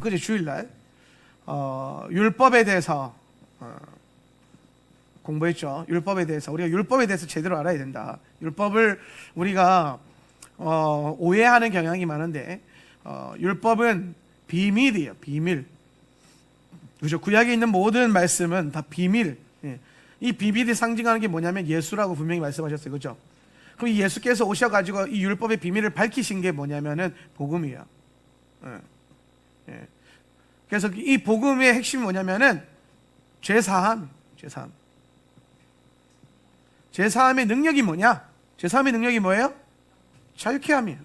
그제 주일날 율법에 대해서 공부했죠. 율법에 대해서 우리가 율법에 대해서 제대로 알아야 된다. 율법을 우리가 오해하는 경향이 많은데 율법은 비밀이에요. 비밀. 그죠? 구약에 있는 모든 말씀은 다 비밀. 예. 이 비밀이 상징하는 게 뭐냐면 예수라고 분명히 말씀하셨어요. 그죠? 그럼 이 예수께서 오셔가지고 이 율법의 비밀을 밝히신 게 뭐냐면은 복음이에요. 예. 예. 그래서 이 복음의 핵심이 뭐냐면은 죄사함. 죄사함의 능력이 뭐냐? 죄사함의 능력이 뭐예요? 자유케 함이에요.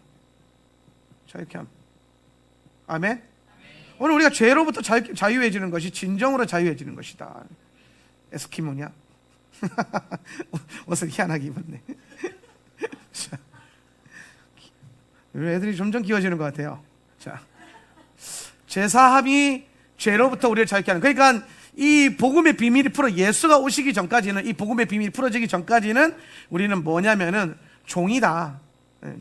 자유케 함. 아멘. 오늘 우리가 죄로부터 자유해지는 것이 진정으로 자유해지는 것이다. 에스키모냐? 옷을 희한하게 입었네. 애들이 점점 귀여워지는 것 같아요. 자, 제사함이 죄로부터 우리를 자유케 하는. 그러니까 이 복음의 비밀이 예수가 오시기 전까지는, 이 복음의 비밀이 풀어지기 전까지는 우리는 뭐냐면은 종이다.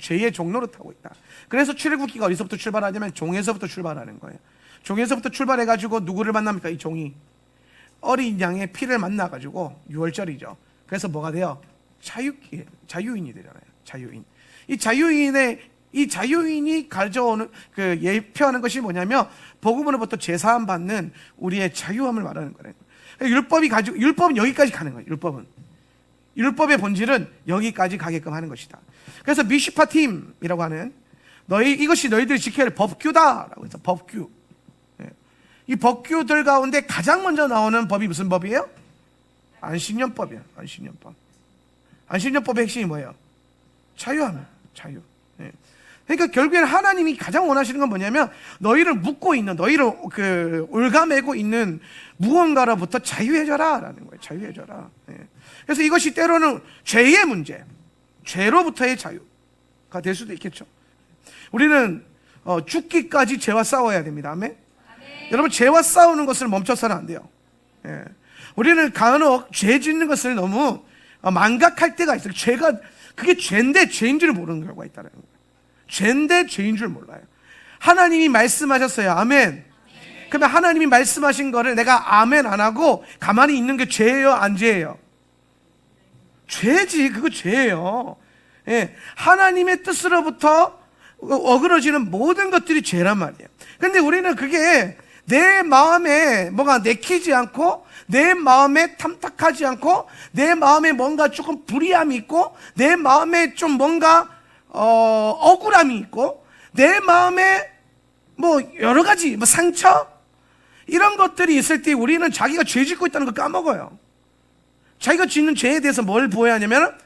죄의 종로를 타고 있다. 그래서 출애굽기가 어디서부터 출발하냐면 종에서부터 출발하는 거예요. 종에서부터 출발해가지고 누구를 만납니까? 이 종이 어린 양의 피를 만나가지고 6월절이죠. 그래서 뭐가 돼요? 자유인이 되잖아요. 자유인. 이 자유인이 가져오는 그 예표하는 것이 뭐냐면 복음으로부터 제사함 받는 우리의 자유함을 말하는 거예요. 율법은 여기까지 가는 거예요. 율법의 본질은 여기까지 가게끔 하는 것이다. 그래서 미시파팀이라고 하는 이것이 너희들이 지켜야 할 법규다라고 해서 법규. 이 법규들 가운데 가장 먼저 나오는 법이 무슨 법이에요? 안식년법이에요. 안식년법의 핵심이 뭐예요? 자유함이에요. 자유. 그러니까 결국에는 하나님이 가장 원하시는 건 뭐냐면 너희를 묶고 있는, 너희를 올가매고 있는 무언가로부터 자유해져라라는 거예요. 자유해져라. 그래서 이것이 때로는 죄의 문제, 죄로부터의 자유가 될 수도 있겠죠. 우리는 죽기까지 죄와 싸워야 됩니다. 아멘. 여러분, 죄와 싸우는 것을 멈춰서는 안 돼요. 우리는 간혹 죄 짓는 것을 너무 망각할 때가 있어요. 그게 죄인데 죄인 줄 모르는 경우가 있다는 거예요. 죄인데 죄인 줄 몰라요. 하나님이 말씀하셨어요. 아멘. 그러면 하나님이 말씀하신 거를 내가 아멘 안 하고 가만히 있는 게 죄예요? 안 죄예요? 죄지. 그거 죄예요. 하나님의 뜻으로부터 어그러지는 모든 것들이 죄란 말이에요. 근데 우리는 그게 내 마음에 뭐가 내키지 않고, 내 마음에 탐탁하지 않고, 내 마음에 뭔가 조금 불의함이 있고, 내 마음에 좀 뭔가 억울함이 있고, 내 마음에 뭐 여러 가지 상처 이런 것들이 있을 때 우리는 자기가 죄 짓고 있다는 걸 까먹어요. 자기가 짓는 죄에 대해서 뭘 보여야 하냐면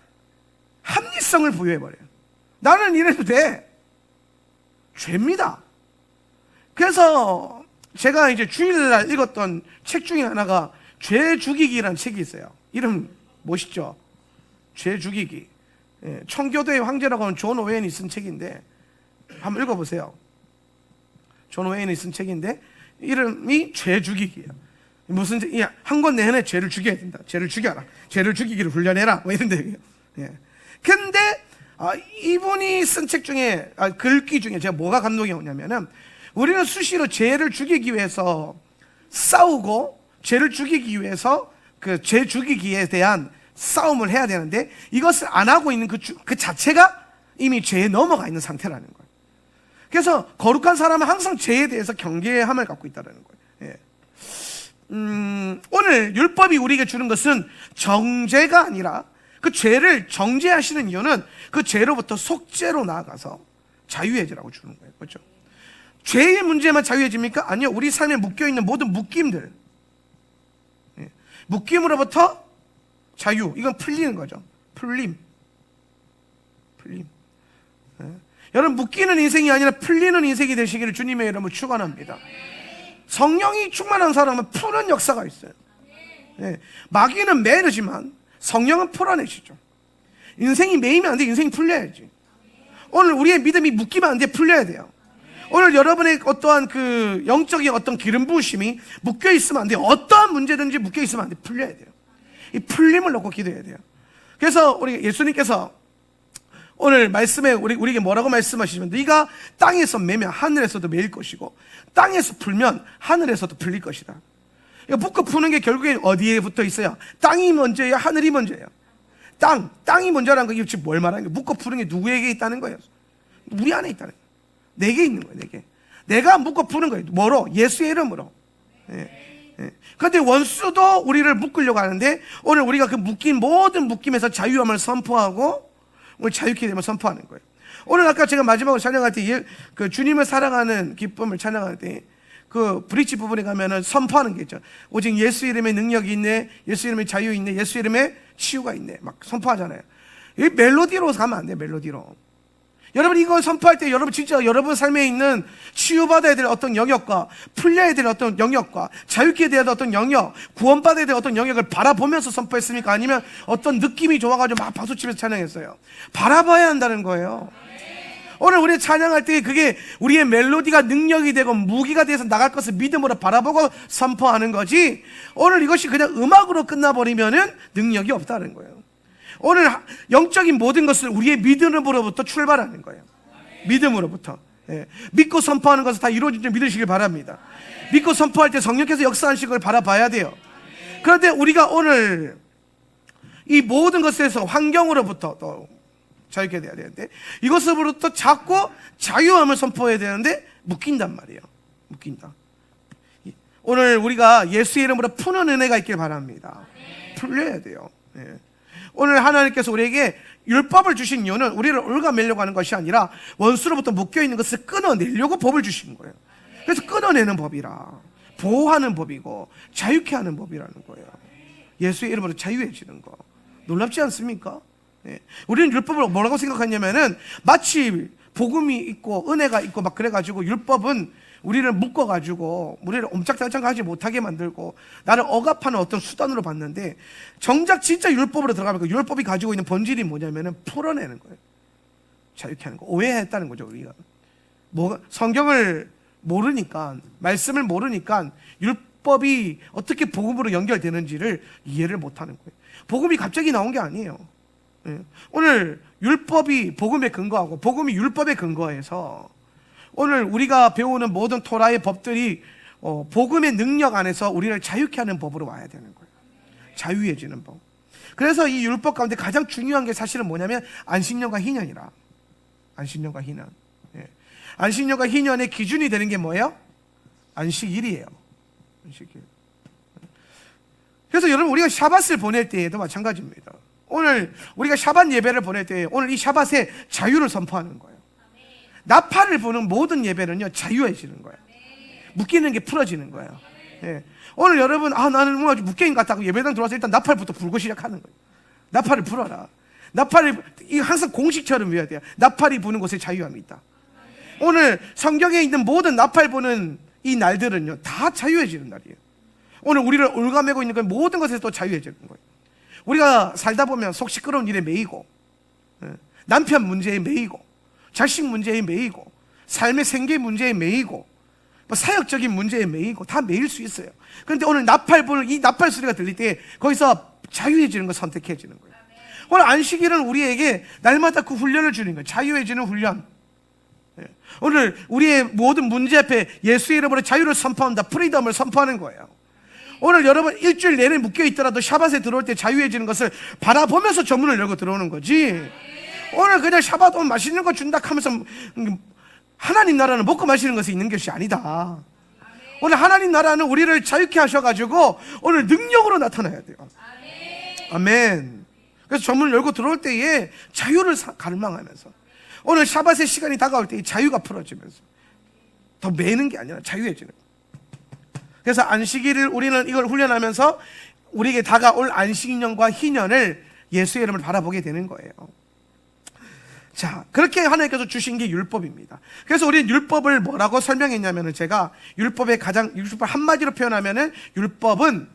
합리성을 부여해버려요. 나는 이래도 돼. 죄입니다. 그래서 제가 이제 주일날 읽었던 책 중에 하나가 죄 죽이기라는 책이 있어요. 이름 멋있죠? 죄 죽이기. 청교도의 황제라고 하는 존 오웬이 쓴 책인데 한번 읽어보세요. 존 오웬이 쓴 책인데 이름이 죄 죽이기예요. 무슨 한 권 내내 죄를 죽여야 된다. 죄를 죽여라. 죄를 죽이기를 훈련해라. 뭐 이런 데요. 근데 이분이 쓴 책 중에 글귀 중에 제가 뭐가 감동이 오냐면은 우리는 수시로 죄를 죽이기 위해서 싸우고 죄를 죽이기 위해서 그 죄 죽이기에 대한 싸움을 해야 되는데 이것을 안 하고 있는 그 자체가 이미 죄에 넘어가 있는 상태라는 거예요. 그래서 거룩한 사람은 항상 죄에 대해서 경계함을 갖고 있다는 거예요. 오늘 율법이 우리에게 주는 것은 정죄가 아니라 그 죄를 정죄하시는 이유는 그 죄로부터 속죄로 나아가서 자유해지라고 주는 거예요. 그렇죠? 죄의 문제만 자유해집니까? 아니요. 우리 삶에 묶여있는 모든 묶임들, 묶임으로부터 자유, 이건 풀리는 거죠. 풀림. 여러분, 묶이는 인생이 아니라 풀리는 인생이 되시기를 주님의 이름으로 축원합니다. 성령이 충만한 사람은 푸는 역사가 있어요. 마귀는 매르지만 성령은 풀어내시죠. 인생이 매이면 안 돼. 인생이 풀려야지. 오늘 우리의 믿음이 묶이면 안 돼. 풀려야 돼요. 오늘 여러분의 어떠한 그 영적인 어떤 기름 부으심이 묶여 있으면 안 돼요. 어떠한 문제든지 묶여 있으면 안 돼. 풀려야 돼요. 이 풀림을 놓고 기도해야 돼요. 그래서 우리 예수님께서 오늘 말씀에 우리에게 뭐라고 말씀하시면 네가 땅에서 매면 하늘에서도 매일 것이고 땅에서 풀면 하늘에서도 풀릴 것이다. 묶어 푸는 게 결국엔 어디에 붙어 있어요? 땅이 먼저예요? 하늘이 먼저예요? 땅이 먼저라는 거 이거 지금 뭘 말하는 거예요? 묶어 푸는 게 누구에게 있다는 거예요? 우리 안에 있다는 거예요. 내게 있는 거예요. 내가 묶어 푸는 거예요. 뭐로? 예수의 이름으로. 그런데 원수도 우리를 묶으려고 하는데 오늘 우리가 그 묶인 모든 묶임에서 자유함을 선포하고 오늘 자유케 됨을 선포하는 거예요. 오늘 아까 제가 마지막으로 찬양할 때 그 주님을 사랑하는 기쁨을 찬양할 때 그 브릿지 부분에 가면은 선포하는 게 있죠. 오직 예수 이름에 능력이 있네, 예수 이름에 자유 있네, 예수 이름에 치유가 있네, 막 선포하잖아요. 이 멜로디로 가면 안 돼. 멜로디로. 여러분 이거 선포할 때 여러분 진짜 여러분 삶에 있는 치유받아야 될 어떤 영역과 풀려야 될 어떤 영역과 자유케 돼야 될 어떤 영역, 구원받아야 될 어떤 영역을 바라보면서 선포했습니까? 아니면 어떤 느낌이 좋아가지고 막 박수치면서 찬양했어요? 바라봐야 한다는 거예요. 오늘 우리 찬양할 때 그게 우리의 멜로디가 능력이 되고 무기가 돼서 나갈 것을 믿음으로 바라보고 선포하는 거지, 오늘 이것이 그냥 음악으로 끝나버리면은 능력이 없다는 거예요. 오늘 영적인 모든 것을 우리의 믿음으로부터 출발하는 거예요. 믿음으로부터. 믿고 선포하는 것은 다 이루어진 줄 믿으시길 바랍니다. 믿고 선포할 때 성령께서 역사하시는 걸 바라봐야 돼요. 그런데 우리가 오늘 이 모든 것에서 환경으로부터 또 자유케 돼야 되는데 이것으로부터 자꾸 자유함을 선포해야 되는데 묶인단 말이에요. 묶인다. 오늘 우리가 예수의 이름으로 푸는 은혜가 있길 바랍니다. 풀려야 돼요. 오늘 하나님께서 우리에게 율법을 주신 이유는 우리를 올가매려고 하는 것이 아니라 원수로부터 묶여있는 것을 끊어내려고 법을 주신 거예요. 그래서 끊어내는 법이라 보호하는 법이고 자유케 하는 법이라는 거예요. 예수의 이름으로 자유해지는 거 놀랍지 않습니까? 우리는 율법을 뭐라고 생각하냐면은 마치 복음이 있고 은혜가 있고 막 그래가지고 율법은 우리를 묶어가지고 우리를 옴짝달짝하지 못하게 만들고 나를 억압하는 어떤 수단으로 봤는데 정작 진짜 율법으로 들어가면 그 율법이 가지고 있는 본질이 뭐냐면은 풀어내는 거예요. 자유케 하는 거. 오해했다는 거죠. 우리가 성경을 모르니까, 말씀을 모르니까 율법이 어떻게 복음으로 연결되는지를 이해를 못하는 거예요. 복음이 갑자기 나온 게 아니에요. 오늘 율법이 복음에 근거하고 복음이 율법에 근거해서 오늘 우리가 배우는 모든 토라의 법들이 복음의 능력 안에서 우리를 자유케 하는 법으로 와야 되는 거예요. 자유해지는 법. 그래서 이 율법 가운데 가장 중요한 게 사실은 뭐냐면 안식년과 희년이라. 안식년과 희년. 안식년과 희년의 기준이 되는 게 뭐예요? 안식일이에요. 안식일. 그래서 여러분 우리가 샤밧을 보낼 때에도 마찬가지입니다. 오늘 우리가 샤밧 예배를 보낼 때 오늘 이 샤밧에 자유를 선포하는 거예요. 나팔을 부는 모든 예배는요 자유해지는 거예요. 묶이는 게 풀어지는 거예요. 오늘 여러분 나는 뭔가 묶여인 것 같다고 예배당 들어와서 일단 나팔부터 불고 시작하는 거예요. 나팔을 불어라. 나팔을 이 항상 공식처럼 외워야 돼요. 나팔이 부는 곳에 자유함이 있다. 오늘 성경에 있는 모든 나팔 부는 이 날들은요 다 자유해지는 날이에요. 오늘 우리를 올가매고 있는 그 모든 것에서 또 자유해지는 거예요. 우리가 살다 보면 속 시끄러운 일에 매이고 남편 문제에 매이고 자식 문제에 매이고 삶의 생계 문제에 매이고 사역적인 문제에 매이고 다 매일 수 있어요. 그런데 오늘 나팔 부는 이 나팔 소리가 들릴 때 거기서 자유해지는 걸 선택해지는 거예요. 오늘 안식일은 우리에게 날마다 그 훈련을 주는 거예요. 자유해지는 훈련. 오늘 우리의 모든 문제 앞에 예수의 이름으로 자유를 선포한다. 프리덤을 선포하는 거예요. 오늘 여러분 일주일 내내 묶여있더라도 샤밧에 들어올 때 자유해지는 것을 바라보면서 저문을 열고 들어오는 거지, 오늘 그냥 샤밧 오면 맛있는 거 준다 하면서 하나님 나라는 먹고 마시는 것에 있는 것이 아니다. 오늘 하나님 나라는 우리를 자유케 하셔가지고 오늘 능력으로 나타나야 돼요. 아멘. 그래서 저문을 열고 들어올 때에 자유를 갈망하면서 오늘 샤밧의 시간이 다가올 때 자유가 풀어지면서 더 매는 게 아니라 자유해지는 거예요. 그래서 안식일을 우리는 이걸 훈련하면서 우리에게 다가올 안식년과 희년을 예수의 이름을 바라보게 되는 거예요. 자, 그렇게 하나님께서 주신 게 율법입니다. 그래서 우리는 율법을 뭐라고 설명했냐면은 제가 율법의 율법 한마디로 표현하면은 율법은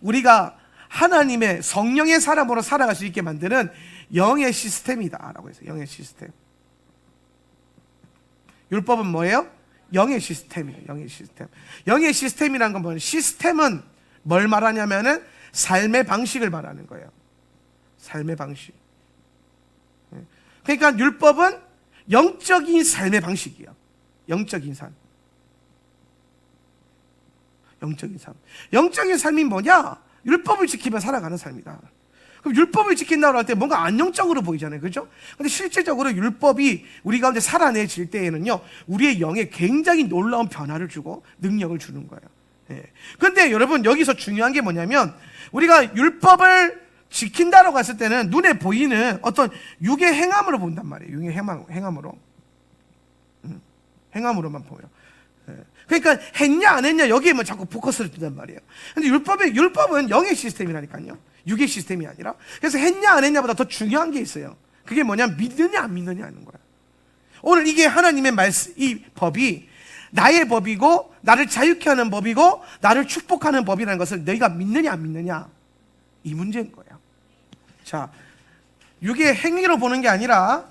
우리가 하나님의 성령의 사람으로 살아갈 수 있게 만드는 영의 시스템이다라고 했어요. 영의 시스템. 율법은 뭐예요? 영의 시스템이에요. 영의 시스템. 영의 시스템이란 건 뭐예요? 시스템은 뭘 말하냐면은 삶의 방식을 말하는 거예요. 삶의 방식. 그러니까 율법은 영적인 삶의 방식이야. 영적인 삶. 영적인 삶. 영적인 삶이 뭐냐? 율법을 지키며 살아가는 삶이다. 그럼 율법을 지킨다고 할 때 뭔가 안정적으로 보이잖아요. 그죠? 근데 실제적으로 율법이 우리 가운데 살아내질 때에는요, 우리의 영에 굉장히 놀라운 변화를 주고 능력을 주는 거예요. 예. 근데 여러분, 여기서 중요한 게 뭐냐면, 우리가 율법을 지킨다라고 했을 때는 눈에 보이는 어떤 육의 행함으로 본단 말이에요. 육의 행함으로. 행함으로만 보여. 그러니까 했냐 안 했냐 여기에만 자꾸 포커스를 둔단 말이에요. 근데 율법은 영의 시스템이라니까요. 육의 시스템이 아니라. 그래서 했냐 안 했냐보다 더 중요한 게 있어요. 그게 뭐냐면 믿느냐 안 믿느냐 하는 거야. 오늘 이게 하나님의 말씀, 이 법이 나의 법이고 나를 자유케 하는 법이고 나를 축복하는 법이라는 것을 너희가 믿느냐 안 믿느냐, 이 문제인 거예요. 자, 육의 행위로 보는 게 아니라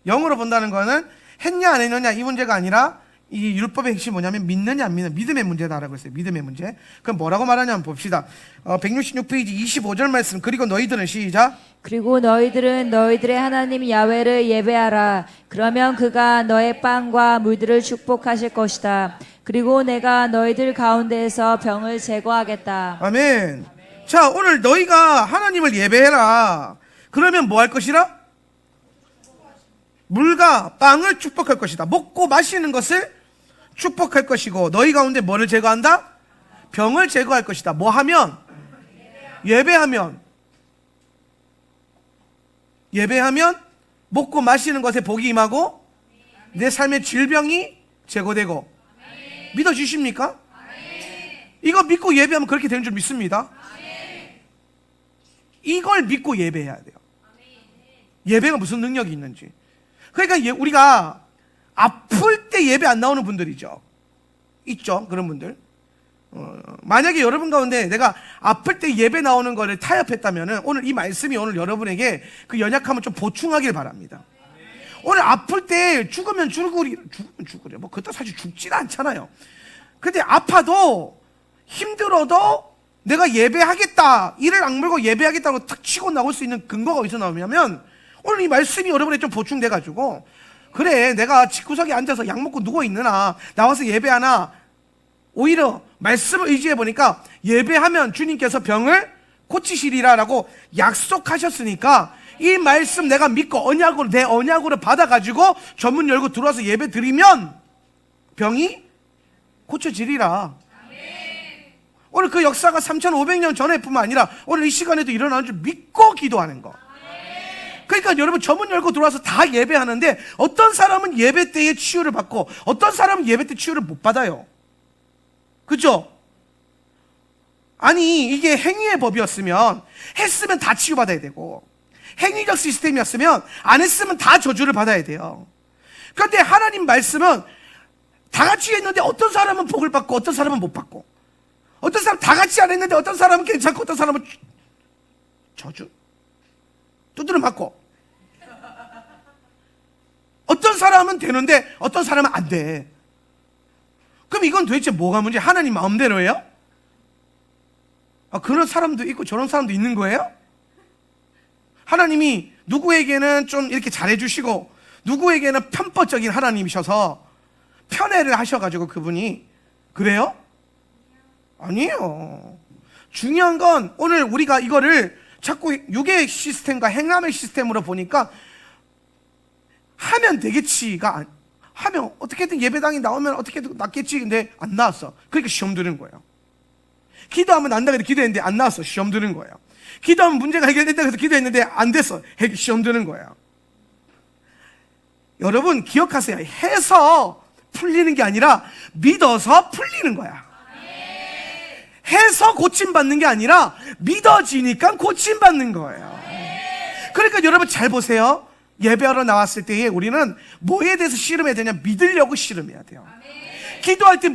영으로 본다는 거는 했냐 안 했느냐 이 문제가 아니라 이 율법의 핵심이 뭐냐면 믿느냐 안 믿느냐, 믿음의 문제다라고 했어요. 믿음의 문제. 그럼 뭐라고 말하냐 한번 봅시다. 166페이지 25절 말씀. 그리고 너희들은 시작. 그리고 너희들은 너희들의 하나님 야훼를 예배하라. 그러면 그가 너의 빵과 물들을 축복하실 것이다. 그리고 내가 너희들 가운데에서 병을 제거하겠다. 아멘. 자, 오늘 너희가 하나님을 예배해라. 그러면 뭐 할 것이라? 물과 빵을 축복할 것이다. 먹고 마시는 것을 축복할 것이고, 너희 가운데 뭐를 제거한다? 병을 제거할 것이다. 뭐 하면? 예배하면 먹고 마시는 것에 복이 임하고 내 삶의 질병이 제거되고. 믿어주십니까? 이거 믿고 예배하면 그렇게 되는 줄 믿습니다. 이걸 믿고 예배해야 돼요. 예배가 무슨 능력이 있는지. 그러니까 우리가 아플 때 예배 안 나오는 분들이죠. 있죠, 그런 분들. 만약에 여러분 가운데 내가 아플 때 예배 나오는 거를 타협했다면 오늘 이 말씀이 오늘 여러분에게 그 연약함을 좀 보충하길 바랍니다. 오늘 아플 때 죽으면 죽으래. 뭐 그것도 사실 죽지는 않잖아요. 근데 아파도 힘들어도 내가 예배하겠다, 이를 악물고 예배하겠다고 탁 치고 나올 수 있는 근거가 어디서 나오냐면 오늘 이 말씀이 여러분에게 좀 보충돼가지고, 그래 내가 집구석에 앉아서 약 먹고 누워있느나 나와서 예배하나, 오히려 말씀을 의지해보니까 예배하면 주님께서 병을 고치시리라 라고 약속하셨으니까 이 말씀 내가 믿고 내 언약으로 받아가지고 전문 열고 들어와서 예배 드리면 병이 고쳐지리라. 오늘 그 역사가 3,500년 전에 뿐만 아니라 오늘 이 시간에도 일어나는 줄 믿고 기도하는 거. 그러니까 여러분, 전문 열고 들어와서 다 예배하는데 어떤 사람은 예배 때에 치유를 받고 어떤 사람은 예배 때 치유를 못 받아요. 그죠? 아니, 이게 행위의 법이었으면 했으면 다 치유받아야 되고, 행위적 시스템이었으면 안 했으면 다 저주를 받아야 돼요. 그런데 하나님 말씀은 다 같이 했는데 어떤 사람은 복을 받고 어떤 사람은 못 받고, 어떤 사람 다 같이 안 했는데 어떤 사람은 괜찮고 어떤 사람은 저주 두드려 맞고, 어떤 사람은 되는데 어떤 사람은 안 돼. 그럼 이건 도대체 뭐가 문제? 하나님 마음대로예요? 그런 사람도 있고 저런 사람도 있는 거예요? 하나님이 누구에게는 좀 이렇게 잘해주시고 누구에게는 편법적인 하나님이셔서 편애를 하셔가지고 그분이 그래요? 아니에요. 중요한 건 오늘 우리가 이거를 자꾸 육의 시스템과 행함의 시스템으로 보니까 하면 되겠지가, 하면 어떻게든 예배당에 나오면 어떻게든 낫겠지. 근데 안 나왔어. 그러니까 시험 드는 거예요. 기도하면 난다 그래서 기도했는데 안 나왔어. 시험 드는 거예요. 기도하면 문제가 해결된다 그래서 기도했는데 안 됐어. 시험 드는 거예요. 여러분 기억하세요. 해서 풀리는 게 아니라 믿어서 풀리는 거야. 해서 고침받는 게 아니라 믿어지니까 고침받는 거예요. 그러니까 여러분 잘 보세요. 예배하러 나왔을 때에 우리는 뭐에 대해서 씨름해야 되냐? 믿으려고 씨름해야 돼요. 기도할 때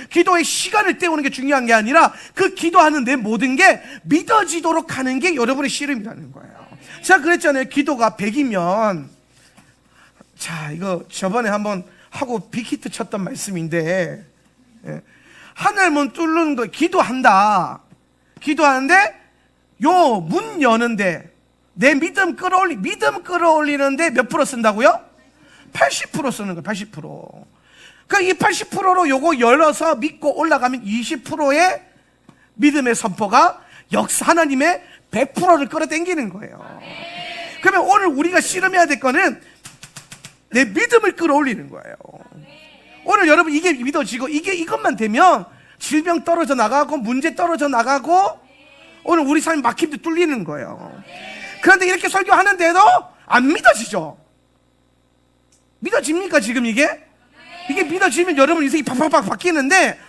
기도의 시간을 때우는 게 중요한 게 아니라 그 기도하는 내 모든 게 믿어지도록 하는 게 여러분의 씨름이라는 거예요. 제가 그랬잖아요. 기도가 100이면, 자, 이거 저번에 한번 하고 빅히트 쳤던 말씀인데, 하늘 문 뚫는 거, 기도하는데 요 문 여는데 내 믿음 끌어올리는데 몇 프로 쓴다고요? 80% 쓰는 거예요. 80%. 그러니까 이 80%로 요거 열어서 믿고 올라가면 20%의 믿음의 선포가 하나님의 100%를 끌어당기는 거예요. 그러면 오늘 우리가 씨름해야 될 거는 내 믿음을 끌어올리는 거예요. 오늘 여러분 이게 믿어지고 이것만 되면 질병 떨어져 나가고 문제 떨어져 나가고 오늘 우리 삶 막힘도 뚫리는 거예요. 그런데 이렇게 설교하는데도 안 믿어지죠? 믿어집니까 지금 이게? 이게 믿어지면 여러분 인생이 팍팍팍 바뀌는데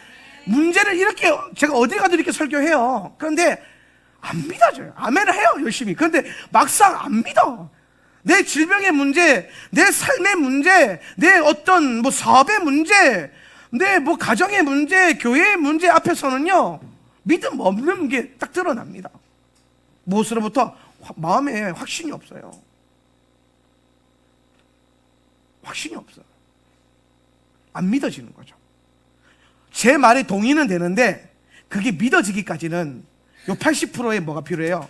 문제를 이렇게 제가 어디 가도 이렇게 설교해요. 그런데 안 믿어져요. 아멘을 해요 열심히. 그런데 막상 안 믿어. 내 질병의 문제, 내 삶의 문제, 내 어떤 뭐 사업의 문제, 내 뭐 가정의 문제, 교회의 문제 앞에서는요 믿음 없는 게 딱 드러납니다. 무엇으로부터? 마음에 확신이 없어요. 확신이 없어요. 안 믿어지는 거죠. 제 말에 동의는 되는데 그게 믿어지기까지는 요 80%의 뭐가 필요해요?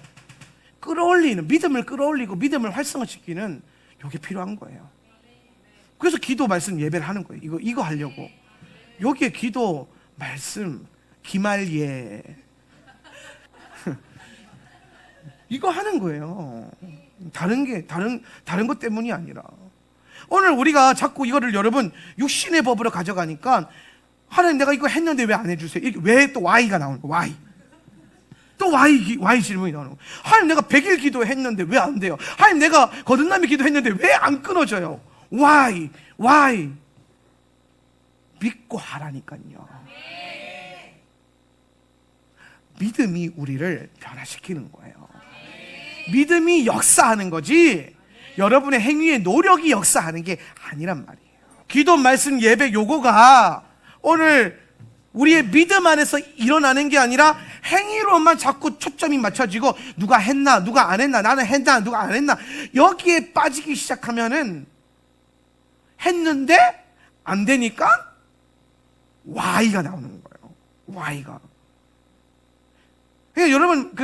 끌어올리는, 믿음을 끌어올리고 믿음을 활성화시키는 요게 필요한 거예요. 그래서 기도, 말씀, 예배를 하는 거예요. 이거 하려고. 여기에 기도, 말씀, 기말예 이거 하는 거예요. 다른 것 때문이 아니라. 오늘 우리가 자꾸 이거를 여러분 육신의 법으로 가져가니까 하나님 내가 이거 했는데 왜 안 해주세요? 왜 또 Y가 나오는 거예요? Y. 또 Y 질문이 나오는 거예요. 하나님 내가 100일 기도했는데 왜 안 돼요? 하나님 내가 거듭남의 기도했는데 왜 안 끊어져요? Why? 믿고 하라니까요. 믿음이 우리를 변화시키는 거예요. 믿음이 역사하는 거지 여러분의 행위의 노력이 역사하는 게 아니란 말이에요. 기도, 말씀, 예배 요거가 오늘 우리의 믿음 안에서 일어나는 게 아니라 행위로만 자꾸 초점이 맞춰지고 누가 했나 누가 안 했나 나는 했나 누가 안 했나 여기에 빠지기 시작하면은 했는데 안 되니까 Y가 나오는 거예요. Y가. 그러니까 여러분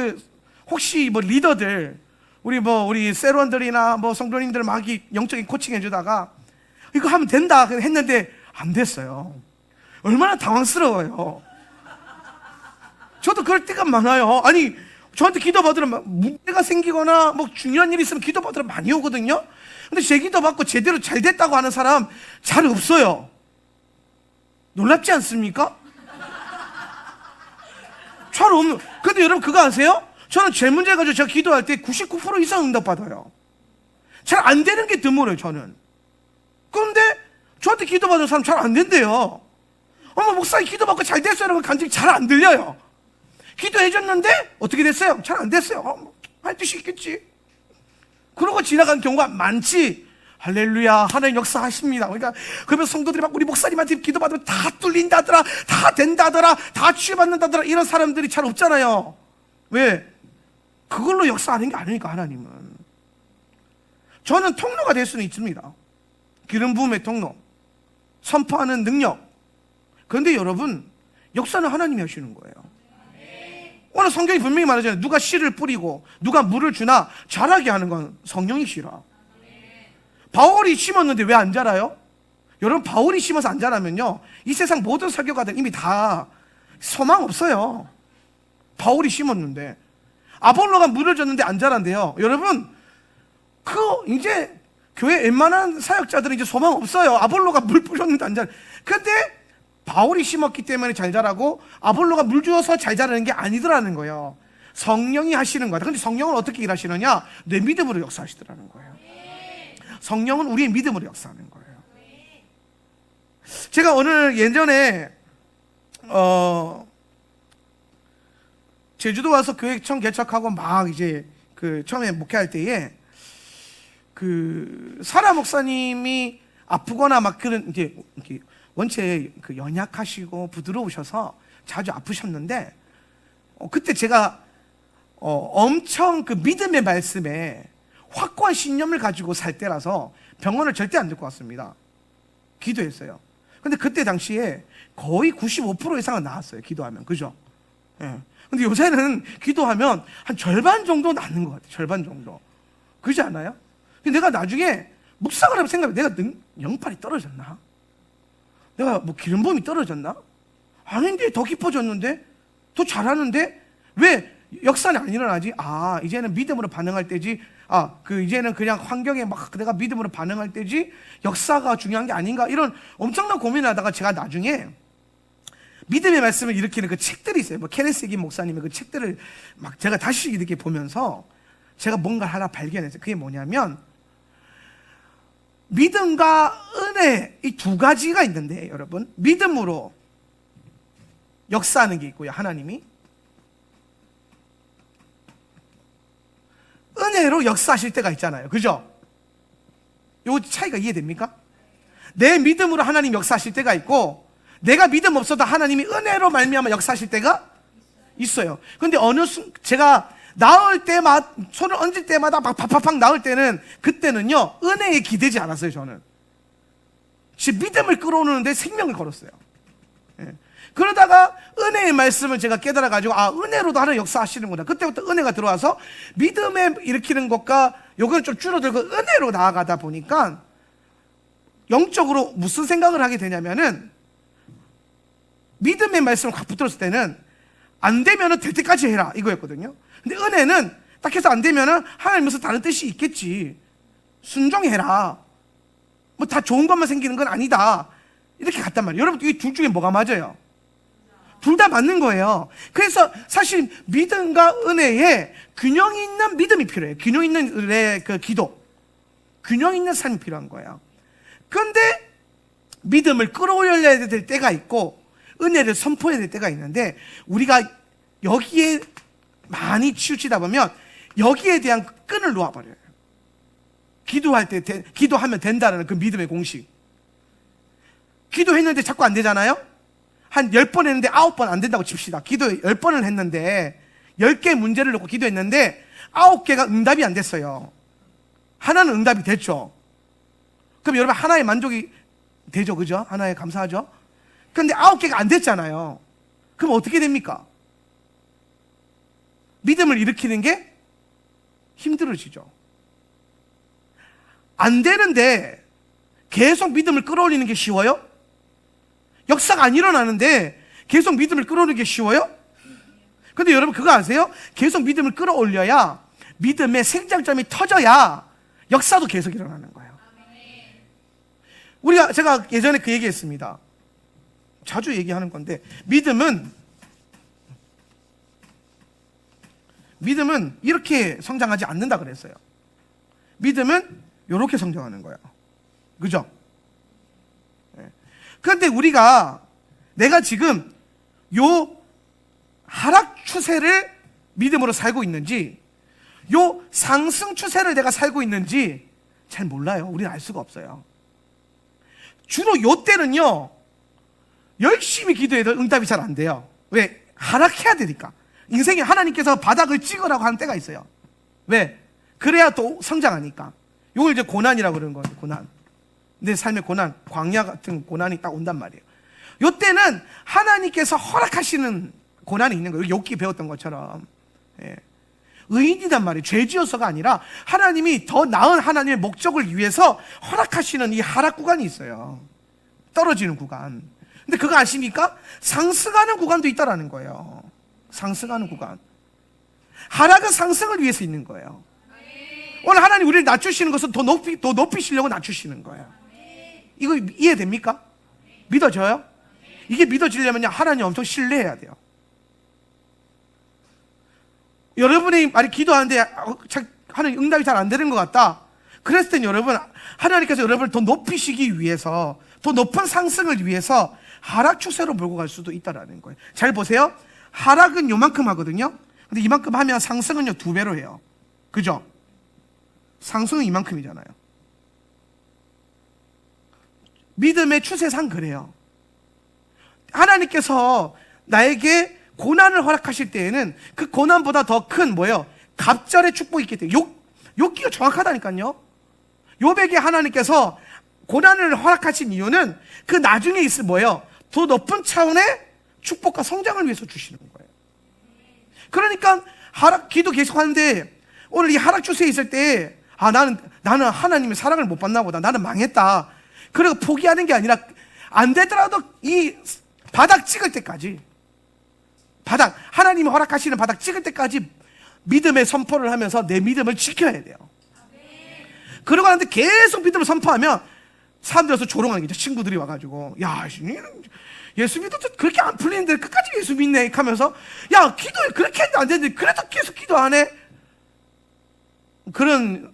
혹시 뭐 리더들 우리 세론들이나 뭐 성도님들 막 영적인 코칭 해주다가 이거 하면 된다 했는데 안 됐어요. 얼마나 당황스러워요. 저도 그럴 때가 많아요. 아니 저한테 기도 받으러 문제가 생기거나 뭐 중요한 일이 있으면 기도 받으러 많이 오거든요. 근데 제 기도 받고 제대로 잘 됐다고 하는 사람 잘 없어요. 놀랍지 않습니까? 잘 없는. 근데 여러분 그거 아세요? 저는 제 문제 가지고 제가 기도할 때 99% 이상 응답받아요. 잘 안 되는 게 드물어요 저는. 그런데 저한테 기도받은 사람 잘 안 된대요. 목사님 기도받고 잘 됐어요 라고 간증이 잘 안 들려요. 기도해줬는데 어떻게 됐어요? 잘 안 됐어요. 할 뜻이 있겠지. 그러고 지나간 경우가 많지. 할렐루야 하나님 역사하십니다. 그러니까 그러면 성도들이 막 우리 목사님한테 기도받으면 다 뚫린다더라, 다 된다더라, 다 치유받는다더라 이런 사람들이 잘 없잖아요. 왜? 그걸로 역사하는 게 아니니까 하나님은. 저는 통로가 될 수는 있습니다. 기름 부음의 통로, 선포하는 능력. 그런데 여러분 역사는 하나님이 하시는 거예요. 오늘 성경이 분명히 말하잖아요. 누가 씨를 뿌리고 누가 물을 주나 자라게 하는 건 성령이시라. 바울이 심었는데 왜 안 자라요? 여러분 바울이 심어서 안 자라면요 이 세상 모든 설교가들 이미 다 소망 없어요. 바울이 심었는데 아볼로가 물을 줬는데 안 자란대요. 여러분 이제 교회 웬만한 사역자들은 이제 소망 없어요. 아볼로가 물 뿌렸는데 안 자라. 근데 바울이 심었기 때문에 잘 자라고 아볼로가 물 주어서 잘 자라는 게 아니더라는 거예요. 성령이 하시는 거다. 근데 성령은 어떻게 일하시느냐? 내 믿음으로 역사하시더라는 거예요. 성령은 우리의 믿음으로 역사하는 거예요. 제가 오늘 예전에 제주도 와서 교회 처음 개척하고 막 이제 처음에 목회할 때에 사라 목사님이 아프거나 막 그런 이제 원체 연약하시고 부드러우셔서 자주 아프셨는데 그때 제가 엄청 믿음의 말씀에 확고한 신념을 가지고 살 때라서 병원을 절대 안 데리고 왔습니다. 기도했어요. 근데 그때 당시에 거의 95% 이상은 나았어요. 기도하면. 그죠? 예. 근데 요새는 기도하면 한 절반 정도 낫는 것 같아요. 절반 정도. 그러지 않아요? 근데 내가 나중에 묵상을 하면 생각해. 내가 영팔이 떨어졌나? 내가 뭐 기름 부음이 떨어졌나? 아닌데, 더 깊어졌는데? 더 잘하는데? 왜 역사는 안 일어나지? 아, 이제는 믿음으로 반응할 때지. 이제는 그냥 환경에 막 내가 믿음으로 반응할 때지. 역사가 중요한 게 아닌가? 이런 엄청난 고민을 하다가 제가 나중에 믿음의 말씀을 일으키는 그 책들이 있어요. 뭐 케네스 기 목사님의 그 책들을 막 제가 다시 이렇게 보면서 제가 뭔가 하나 발견했어요. 그게 뭐냐면 믿음과 은혜, 이 두 가지가 있는데, 여러분, 믿음으로 역사하는 게 있고요, 하나님이. 은혜로 역사하실 때가 있잖아요. 그죠? 요 차이가 이해됩니까? 내 믿음으로 하나님 역사하실 때가 있고, 내가 믿음 없어도 하나님이 은혜로 말미암아 역사하실 때가 있어요. 근데 제가 나을 때마다, 손을 얹을 때마다 막 팍팍팍 나을 때는, 그때는요, 은혜에 기대지 않았어요, 저는. 제 믿음을 끌어오는데 생명을 걸었어요. 예. 그러다가 은혜의 말씀을 제가 깨달아가지고, 은혜로도 하나님 역사하시는구나. 그때부터 은혜가 들어와서 믿음에 일으키는 것과 요건 좀 줄어들고 은혜로 나아가다 보니까 영적으로 무슨 생각을 하게 되냐면은, 믿음의 말씀을 확 붙들었을 때는 안 되면은 될 때까지 해라 이거였거든요. 근데 은혜는 딱 해서 안 되면은 하나님께서 다른 뜻이 있겠지. 순종해라. 뭐 다 좋은 것만 생기는 건 아니다. 이렇게 갔단 말이에요. 여러분, 이 둘 중에 뭐가 맞아요? 둘 다 맞는 거예요. 그래서 사실 믿음과 은혜에 균형 있는 믿음이 필요해요. 균형 있는 은혜의 그 기도, 균형 있는 삶이 필요한 거예요. 그런데 믿음을 끌어올려야 될 때가 있고 은혜를 선포해야 될 때가 있는데, 우리가 여기에 많이 치우치다 보면 여기에 대한 끈을 놓아버려요. 기도할 때 기도하면 된다는 그 믿음의 공식. 기도했는데 자꾸 안 되잖아요. 한 10번 했는데 9번 안 된다고 칩시다. 기도 10번을 했는데 10개 문제를 놓고 기도했는데 9개가 응답이 안 됐어요. 하나는 응답이 됐죠. 그럼 여러분, 하나의 만족이 되죠, 그죠? 하나에 감사하죠. 근데 9개가 안 됐잖아요. 그럼 어떻게 됩니까? 믿음을 일으키는 게 힘들어지죠. 안 되는데 계속 믿음을 끌어올리는 게 쉬워요? 역사가 안 일어나는데 계속 믿음을 끌어올리는 게 쉬워요? 근데 여러분, 그거 아세요? 계속 믿음을 끌어올려야, 믿음의 생장점이 터져야 역사도 계속 일어나는 거예요. 제가 예전에 그 얘기했습니다. 자주 얘기하는 건데, 믿음은 이렇게 성장하지 않는다 그랬어요. 믿음은 이렇게 성장하는 거예요. 그죠? 그런데 내가 지금 요 하락 추세를 믿음으로 살고 있는지, 요 상승 추세를 내가 살고 있는지 잘 몰라요. 우리는 알 수가 없어요. 주로 요 때는요, 열심히 기도해도 응답이 잘 안 돼요. 왜? 하락해야 되니까. 인생에 하나님께서 바닥을 찍으라고 하는 때가 있어요. 왜? 그래야 또 성장하니까. 이걸 이제 고난이라고 그러는 거예요. 고난. 내 삶의 고난, 광야 같은 고난이 딱 온단 말이에요. 이때는 하나님께서 허락하시는 고난이 있는 거예요. 욥기 배웠던 것처럼. 예. 의인이단 말이에요. 죄지어서가 아니라 하나님이 더 나은 하나님의 목적을 위해서 허락하시는 이 하락 구간이 있어요. 떨어지는 구간. 근데 그거 아십니까? 상승하는 구간도 있다라는 거예요. 상승하는 구간. 하락은 상승을 위해서 있는 거예요. 오늘 하나님 우리를 낮추시는 것은 더 높이시려고 낮추시는 거예요. 이거 이해됩니까? 믿어져요? 이게 믿어지려면 하나님 엄청 신뢰해야 돼요. 여러분이 많이 기도하는데 하나님 응답이 잘 안 되는 것 같다. 그랬을 땐 여러분, 하나님께서 여러분을 더 높이시기 위해서, 더 높은 상승을 위해서 하락 추세로 몰고 갈 수도 있다라는 거예요. 잘 보세요. 하락은 요만큼 하거든요. 근데 이만큼 하면 상승은요 2배로 해요. 그죠? 상승은 이만큼이잖아요. 믿음의 추세상 그래요. 하나님께서 나에게 고난을 허락하실 때에는 그 고난보다 더 큰 뭐예요? 갑절의 축복이 있기 때문에. 욥기가 정확하다니까요. 욥에게 하나님께서 고난을 허락하신 이유는 그 나중에 있을 뭐예요? 더 높은 차원의 축복과 성장을 위해서 주시는 거예요. 그러니까 기도 계속 하는데 오늘 이 하락 추세에 있을 때 나는 하나님의 사랑을 못 받나 보다, 나는 망했다, 그리고 포기하는 게 아니라 안 되더라도 이 바닥 찍을 때까지, 하나님이 허락하시는 바닥 찍을 때까지 믿음의 선포를 하면서 내 믿음을 지켜야 돼요. 그러고 나는데 계속 믿음을 선포하면 사람들 와서 조롱하는 거죠. 친구들이 와가지고, 야, 예수 믿어도 그렇게 안 풀리는데 끝까지 예수 믿네 하면서, 야, 기도해 그렇게 했는데 안 되는데 그래도 계속 기도 안 해? 그런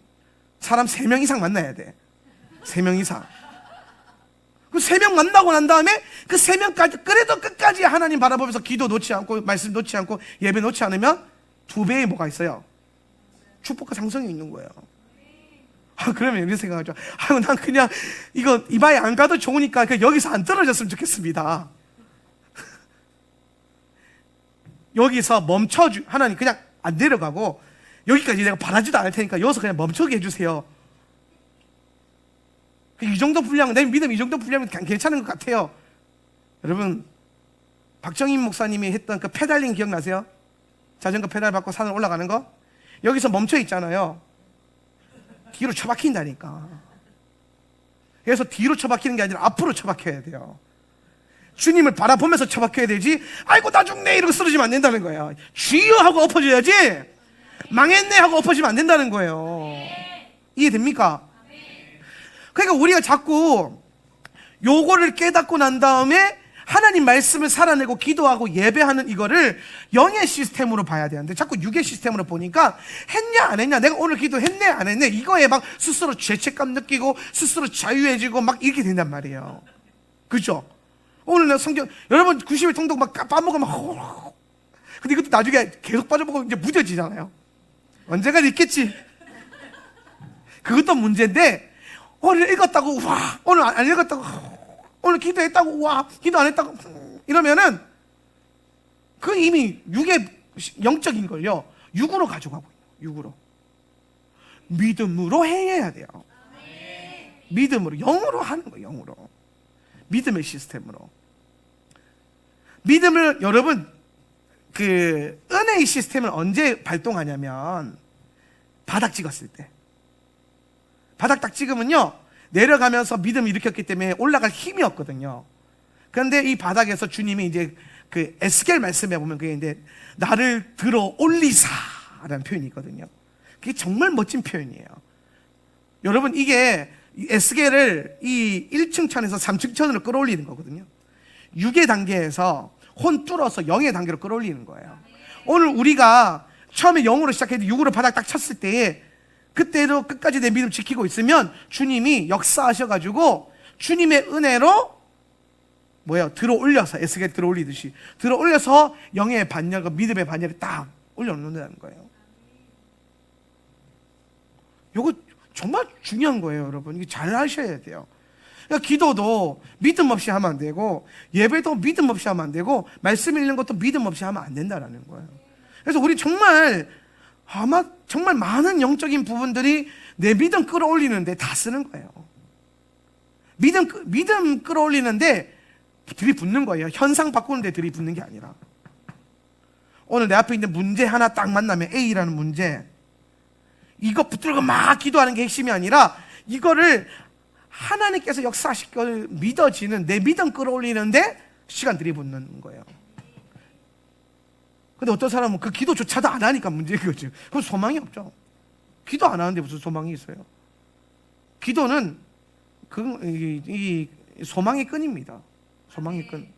사람 3명 이상 만나야 돼. 3명 이상. 그 3명 만나고 난 다음에 그 3명까지 그래도 끝까지 하나님 바라보면서 기도 놓지 않고 말씀 놓지 않고 예배 놓지 않으면 2배의 뭐가 있어요? 축복과 상승이 있는 거예요. 그러면 이렇게 생각하죠. 난 그냥 이거 이마에 안 가도 좋으니까 여기서 안 떨어졌으면 좋겠습니다. 여기서 하나님 그냥 안 내려가고 여기까지 내가 바라지도 않을 테니까 여기서 그냥 멈추게 해주세요. 이 정도 분량, 내 믿음 이 정도 분량이면 괜찮은 것 같아요. 여러분, 박정인 목사님이 했던 그 페달링 기억나세요? 자전거 페달 받고 산을 올라가는 거? 여기서 멈춰 있잖아요. 뒤로 처박힌다니까. 그래서 뒤로 처박히는 게 아니라 앞으로 처박혀야 돼요. 주님을 바라보면서 처박혀야 되지, 아이고 나 죽네 이러고 쓰러지면 안 된다는 거예요. 주여 하고 엎어져야지, 망했네 하고 엎어지면 안 된다는 거예요. 이해됩니까? 그러니까 우리가 자꾸 요거를 깨닫고 난 다음에 하나님 말씀을 살아내고 기도하고 예배하는 이거를 영의 시스템으로 봐야 되는데 자꾸 육의 시스템으로 보니까 했냐 안 했냐, 내가 오늘 기도했네 안 했네, 이거에 막 스스로 죄책감 느끼고 스스로 자유해지고 막 이렇게 된단 말이에요. 그죠? 오늘 나 성경 여러분 90일 통독 막 빠먹으면 근데 이것도 나중에 계속 빠져보고 이제 무뎌지잖아요. 언젠간 있겠지. 그것도 문제인데 오늘 읽었다고 와, 오늘 안 읽었다고, 오늘 기도했다고 와, 기도 안 했다고 이러면은 그 이미 육의 영적인 걸요 육으로 가져가고 있어요. 육으로. 믿음으로 행해야 돼요. 믿음으로, 영으로 하는 거예요. 영으로. 믿음의 시스템으로. 믿음을 여러분 그 은혜의 시스템을 언제 발동하냐면 바닥 찍었을 때. 바닥 딱 찍으면요 내려가면서 믿음을 일으켰기 때문에 올라갈 힘이 없거든요. 그런데 이 바닥에서 주님이 이제 그 에스겔 말씀에 보면 그게 이제 나를 들어 올리사라는 표현이 있거든요. 그게 정말 멋진 표현이에요. 여러분 이게 에스겔을 이 1층 천에서 3층 천으로 끌어올리는 거거든요. 6의 단계에서 혼 뚫어서 0의 단계로 끌어올리는 거예요. 오늘 우리가 처음에 0으로 시작해도 6으로 바닥 딱 쳤을 때에 그때도 끝까지 내 믿음 지키고 있으면 주님이 역사하셔가지고 주님의 은혜로 들어 올려서 에스겔 들어 올리듯이 들어 올려서 영의 반열과 믿음의 반열을 딱 올려놓는다는 거예요. 이거 정말 중요한 거예요, 여러분. 이게 잘 하셔야 돼요. 그러니까 기도도 믿음 없이 하면 안 되고 예배도 믿음 없이 하면 안 되고 말씀 읽는 것도 믿음 없이 하면 안 된다는 거예요. 그래서 우리 정말 많은 영적인 부분들이 내 믿음 끌어올리는데 다 쓰는 거예요. 믿음 끌어올리는데 들이붓는 거예요. 현상 바꾸는데 들이붓는 게 아니라. 오늘 내 앞에 있는 문제 하나 딱 만나면 A라는 문제, 이거 붙들고 막 기도하는 게 핵심이 아니라 이거를 하나님께서 역사하실 걸 믿어지는 내 믿음 끌어올리는데 시간 들이붓는 거예요. 근데 어떤 사람은 그 기도조차도 안 하니까 문제인 거죠. 그럼 소망이 없죠. 기도 안 하는데 무슨 소망이 있어요? 기도는 이 소망의 끈입니다. 소망의 끈.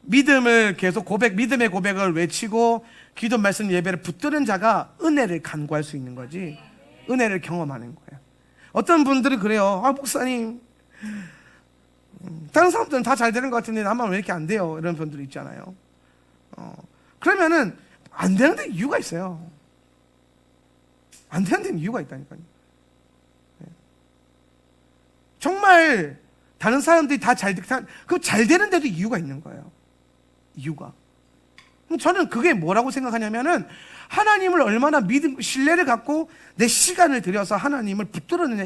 믿음을 계속 믿음의 고백을 외치고 기도 말씀 예배를 붙드는 자가 은혜를 간구할 수 있는 거지, 은혜를 경험하는 거예요. 어떤 분들은 그래요. 목사님, 다른 사람들은 다 잘 되는 것 같은데 나만 왜 이렇게 안 돼요? 이런 분들이 있잖아요. 그러면은 안 되는 데 이유가 있어요. 안 되는 데는 이유가 있다니까요. 정말 다른 사람들이 다 잘 되는 데도 이유가 있는 거예요. 이유가. 저는 그게 뭐라고 생각하냐면은 하나님을 얼마나 신뢰를 갖고 내 시간을 들여서 하나님을 붙들었느냐.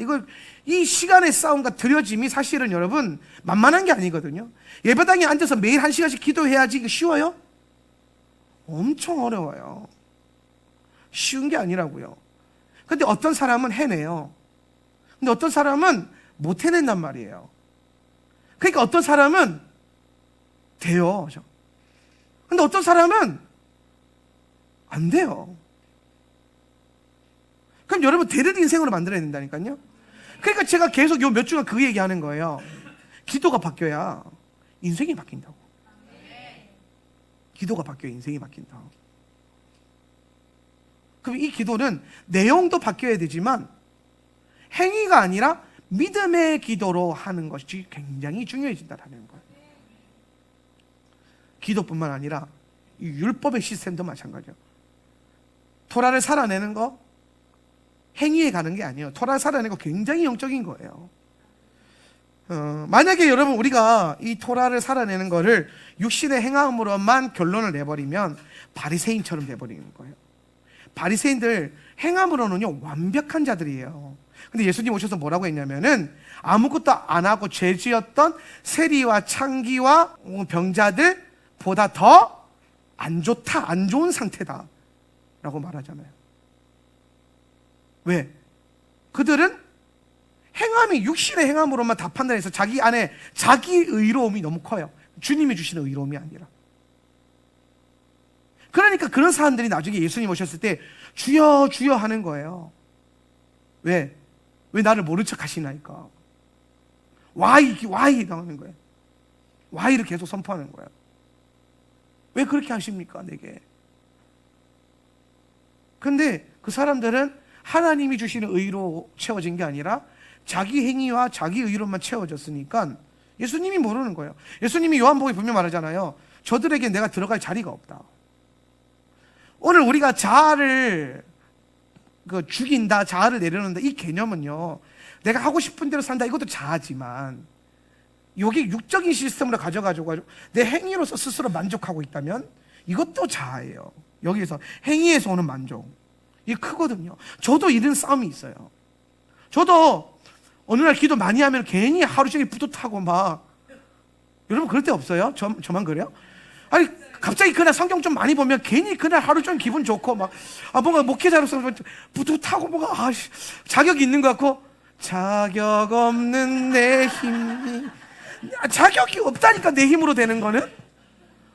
이 시간의 싸움과 들여짐이 사실은 여러분 만만한 게 아니거든요. 예배당에 앉아서 매일 1시간씩 기도해야지 이거 쉬워요? 엄청 어려워요. 쉬운 게 아니라고요. 근데 어떤 사람은 해내요. 근데 어떤 사람은 못 해낸단 말이에요. 그러니까 어떤 사람은 돼요. 근데 어떤 사람은 안 돼요. 그럼 여러분 되는 인생으로 만들어야 된다니까요. 그러니까 제가 계속 요 몇 주간 그 얘기하는 거예요. 기도가 바뀌어야 인생이 바뀐다고. 기도가 바뀌어야 인생이 바뀐다. 그럼 이 기도는 내용도 바뀌어야 되지만 행위가 아니라 믿음의 기도로 하는 것이 굉장히 중요해진다는 거예요. 기도뿐만 아니라 이 율법의 시스템도 마찬가지예요. 토라를 살아내는 거 행위에 가는 게 아니에요. 토라를 살아내는 거 굉장히 영적인 거예요. 만약에 여러분 우리가 이 토라를 살아내는 거를 육신의 행함으로만 결론을 내버리면 바리새인처럼 돼버리는 거예요. 바리새인들 행함으로는요 완벽한 자들이에요. 근데 예수님 오셔서 뭐라고 했냐면은 아무것도 안 하고 죄 지었던 세리와 창기와 병자들 보다 더 안 좋다, 안 좋은 상태다 라고 말하잖아요. 왜? 그들은 행함이 육신의 행함으로만 다 판단해서 자기 안에 자기 의로움이 너무 커요. 주님이 주시는 의로움이 아니라. 그러니까 그런 사람들이 나중에 예수님 오셨을 때 주여 주여 하는 거예요. 왜? 왜 나를 모른 척 하시나이까? 와이 당하는 거예요. 와이를 계속 선포하는 거예요. 왜 그렇게 하십니까 내게? 근데 그 사람들은 하나님이 주시는 의로 채워진 게 아니라 자기 행위와 자기 의로만 채워졌으니까 예수님이 모르는 거예요. 예수님이 요한복음에 분명 말하잖아요. 저들에게 내가 들어갈 자리가 없다. 오늘 우리가 자아를 죽인다, 자아를 내려놓는다 이 개념은요, 내가 하고 싶은 대로 산다 이것도 자아지만 이게 육적인 시스템으로 가져가지고 내 행위로서 스스로 만족하고 있다면 이것도 자아예요. 여기에서 행위에서 오는 만족 이게 크거든요. 저도 이런 싸움이 있어요. 저도 어느 날 기도 많이 하면 괜히 하루 종일 뿌듯하고 막, 여러분 그럴 때 없어요? 저만 그래요? 아니 갑자기 그날 성경 좀 많이 보면 괜히 그날 하루 종일 기분 좋고 막 뭔가 목회자로서 뿌듯하고 뭔가 자격이 있는 것 같고, 자격 없는 내 힘이, 자격이 없다니까 내 힘으로 되는 거는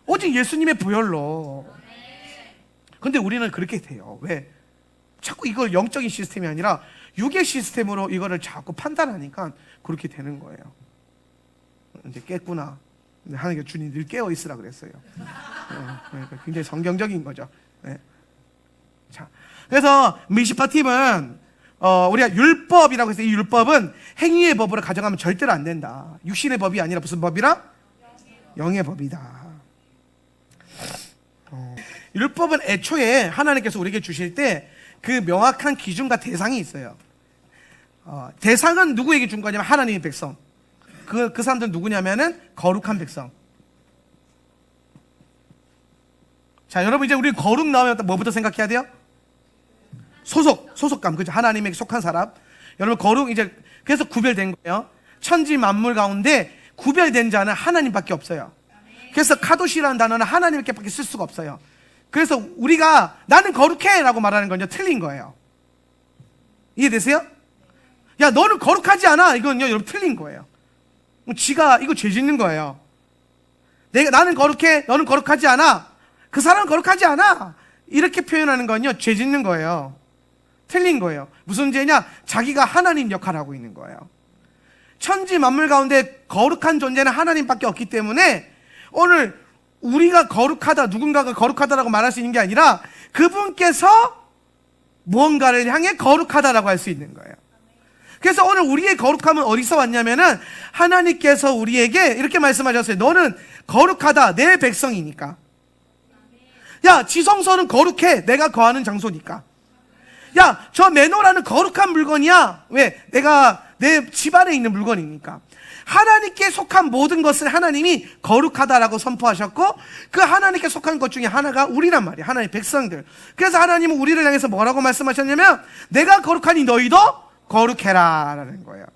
오직 예수님의 보혈로. 근데 우리는 그렇게 돼요. 왜? 자꾸 이걸 영적인 시스템이 아니라 육의 시스템으로 이거를 자꾸 판단하니까 그렇게 되는 거예요. 이제 깼구나. 근데 하나님께 주님 늘 깨어 있으라 그랬어요. 그러니까 굉장히 성경적인 거죠. 네. 자, 그래서 미시파 팀은 우리가 율법이라고 해서 이 율법은 행위의 법으로 가져가면 절대로 안 된다. 육신의 법이 아니라 무슨 법이라? 영의 법이다. 율법은 애초에 하나님께서 우리에게 주실 때 그 명확한 기준과 대상이 있어요. 대상은 누구에게 준 거냐면 하나님의 백성. 그 사람들은 누구냐면은 거룩한 백성. 자, 여러분 이제 우리 거룩 나오면 뭐부터 생각해야 돼요? 소속감. 그죠? 하나님에게 속한 사람. 여러분 거룩 이제 그래서 구별된 거예요. 천지 만물 가운데 구별된 자는 하나님밖에 없어요. 그래서 카도시라는 단어는 하나님께밖에 쓸 수가 없어요. 그래서 우리가 나는 거룩해 라고 말하는 건요 틀린 거예요. 이해되세요? 야 너는 거룩하지 않아, 이건요 여러분 틀린 거예요. 지가 이거 죄 짓는 거예요. 나는 거룩해, 너는 거룩하지 않아, 그 사람은 거룩하지 않아, 이렇게 표현하는 건요 죄 짓는 거예요. 틀린 거예요. 무슨 죄냐? 자기가 하나님 역할을 하고 있는 거예요. 천지 만물 가운데 거룩한 존재는 하나님밖에 없기 때문에 오늘 우리가 거룩하다, 누군가가 거룩하다라고 말할 수 있는 게 아니라 그분께서 무언가를 향해 거룩하다라고 할 수 있는 거예요. 그래서 오늘 우리의 거룩함은 어디서 왔냐면은 하나님께서 우리에게 이렇게 말씀하셨어요. 너는 거룩하다, 내 백성이니까. 야, 지성소는 거룩해, 내가 거하는 장소니까. 야, 저 매너라는 거룩한 물건이야. 왜? 내가 내 집안에 있는 물건이니까. 하나님께 속한 모든 것을 하나님이 거룩하다라고 선포하셨고, 그 하나님께 속한 것 중에 하나가 우리란 말이에요. 하나님의 백성들. 그래서 하나님은 우리를 향해서 뭐라고 말씀하셨냐면 내가 거룩하니 너희도 거룩해라 라는 거예요.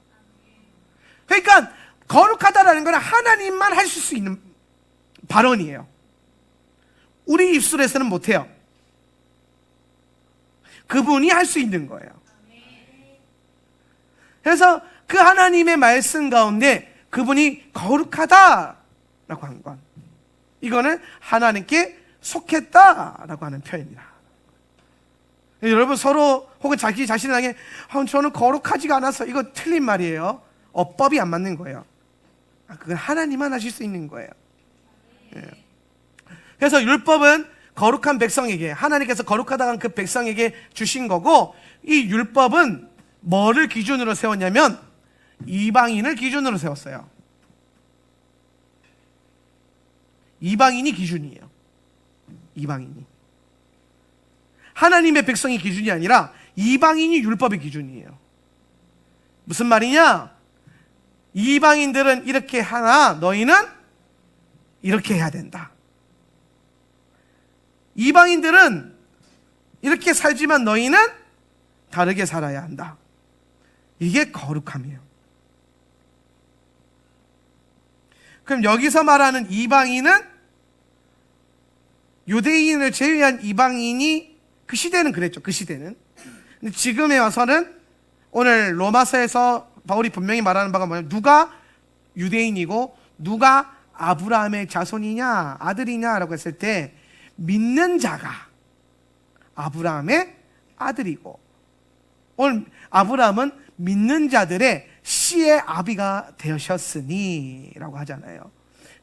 그러니까 거룩하다라는 건 하나님만 하실 수 있는 발언이에요. 우리 입술에서는 못해요. 그분이 할 수 있는 거예요. 그래서 그 하나님의 말씀 가운데 그분이 거룩하다라고 한 건, 이거는 하나님께 속했다라고 하는 표현이다. 여러분 서로 혹은 자기 자신에게 저는 거룩하지가 않아서, 이거 틀린 말이에요. 어법이 안 맞는 거예요. 그건 하나님만 하실 수 있는 거예요. 그래서 율법은 거룩한 백성에게, 하나님께서 거룩하다고 한 그 백성에게 주신 거고, 이 율법은 뭐를 기준으로 세웠냐면 이방인을 기준으로 세웠어요. 이방인이 기준이에요. 이방인이. 하나님의 백성이 기준이 아니라 이방인이 율법의 기준이에요. 무슨 말이냐? 이방인들은 이렇게 하나 너희는 이렇게 해야 된다. 이방인들은 이렇게 살지만 너희는 다르게 살아야 한다. 이게 거룩함이에요. 그럼 여기서 말하는 이방인은 유대인을 제외한 이방인이, 그 시대는 그랬죠. 그 시대는. 근데 지금에 와서는, 오늘 로마서에서 바울이 분명히 말하는 바가 뭐냐면, 누가 유대인이고 누가 아브라함의 자손이냐, 아들이냐라고 했을 때, 믿는 자가 아브라함의 아들이고, 오늘 아브라함은 믿는 자들의 씨의 아비가 되셨으니 라고 하잖아요.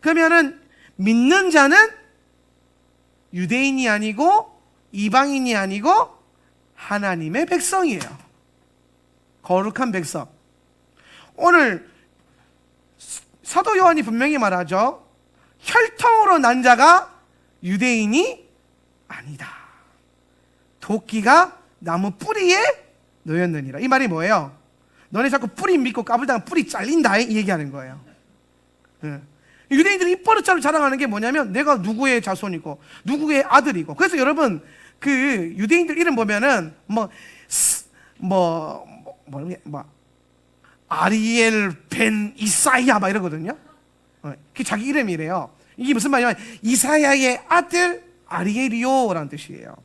그러면은 믿는 자는 유대인이 아니고 이방인이 아니고 하나님의 백성이에요. 거룩한 백성. 오늘 사도 요한이 분명히 말하죠. 혈통으로 난 자가 유대인이 아니다. 도끼가 나무 뿌리에 놓였느니라. 이 말이 뭐예요? 너네 자꾸 뿌리 믿고 까불다가 뿌리 잘린다, 이 얘기하는 거예요. 유대인들이 입버릇처럼 자랑하는 게 뭐냐면 내가 누구의 자손이고 누구의 아들이고. 그래서 여러분 그 유대인들 이름 보면은 아리엘 벤 이사야 막 이러거든요. 그게 자기 이름이래요. 이게 무슨 말이냐면 이사야의 아들 아리엘이요라는 뜻이에요.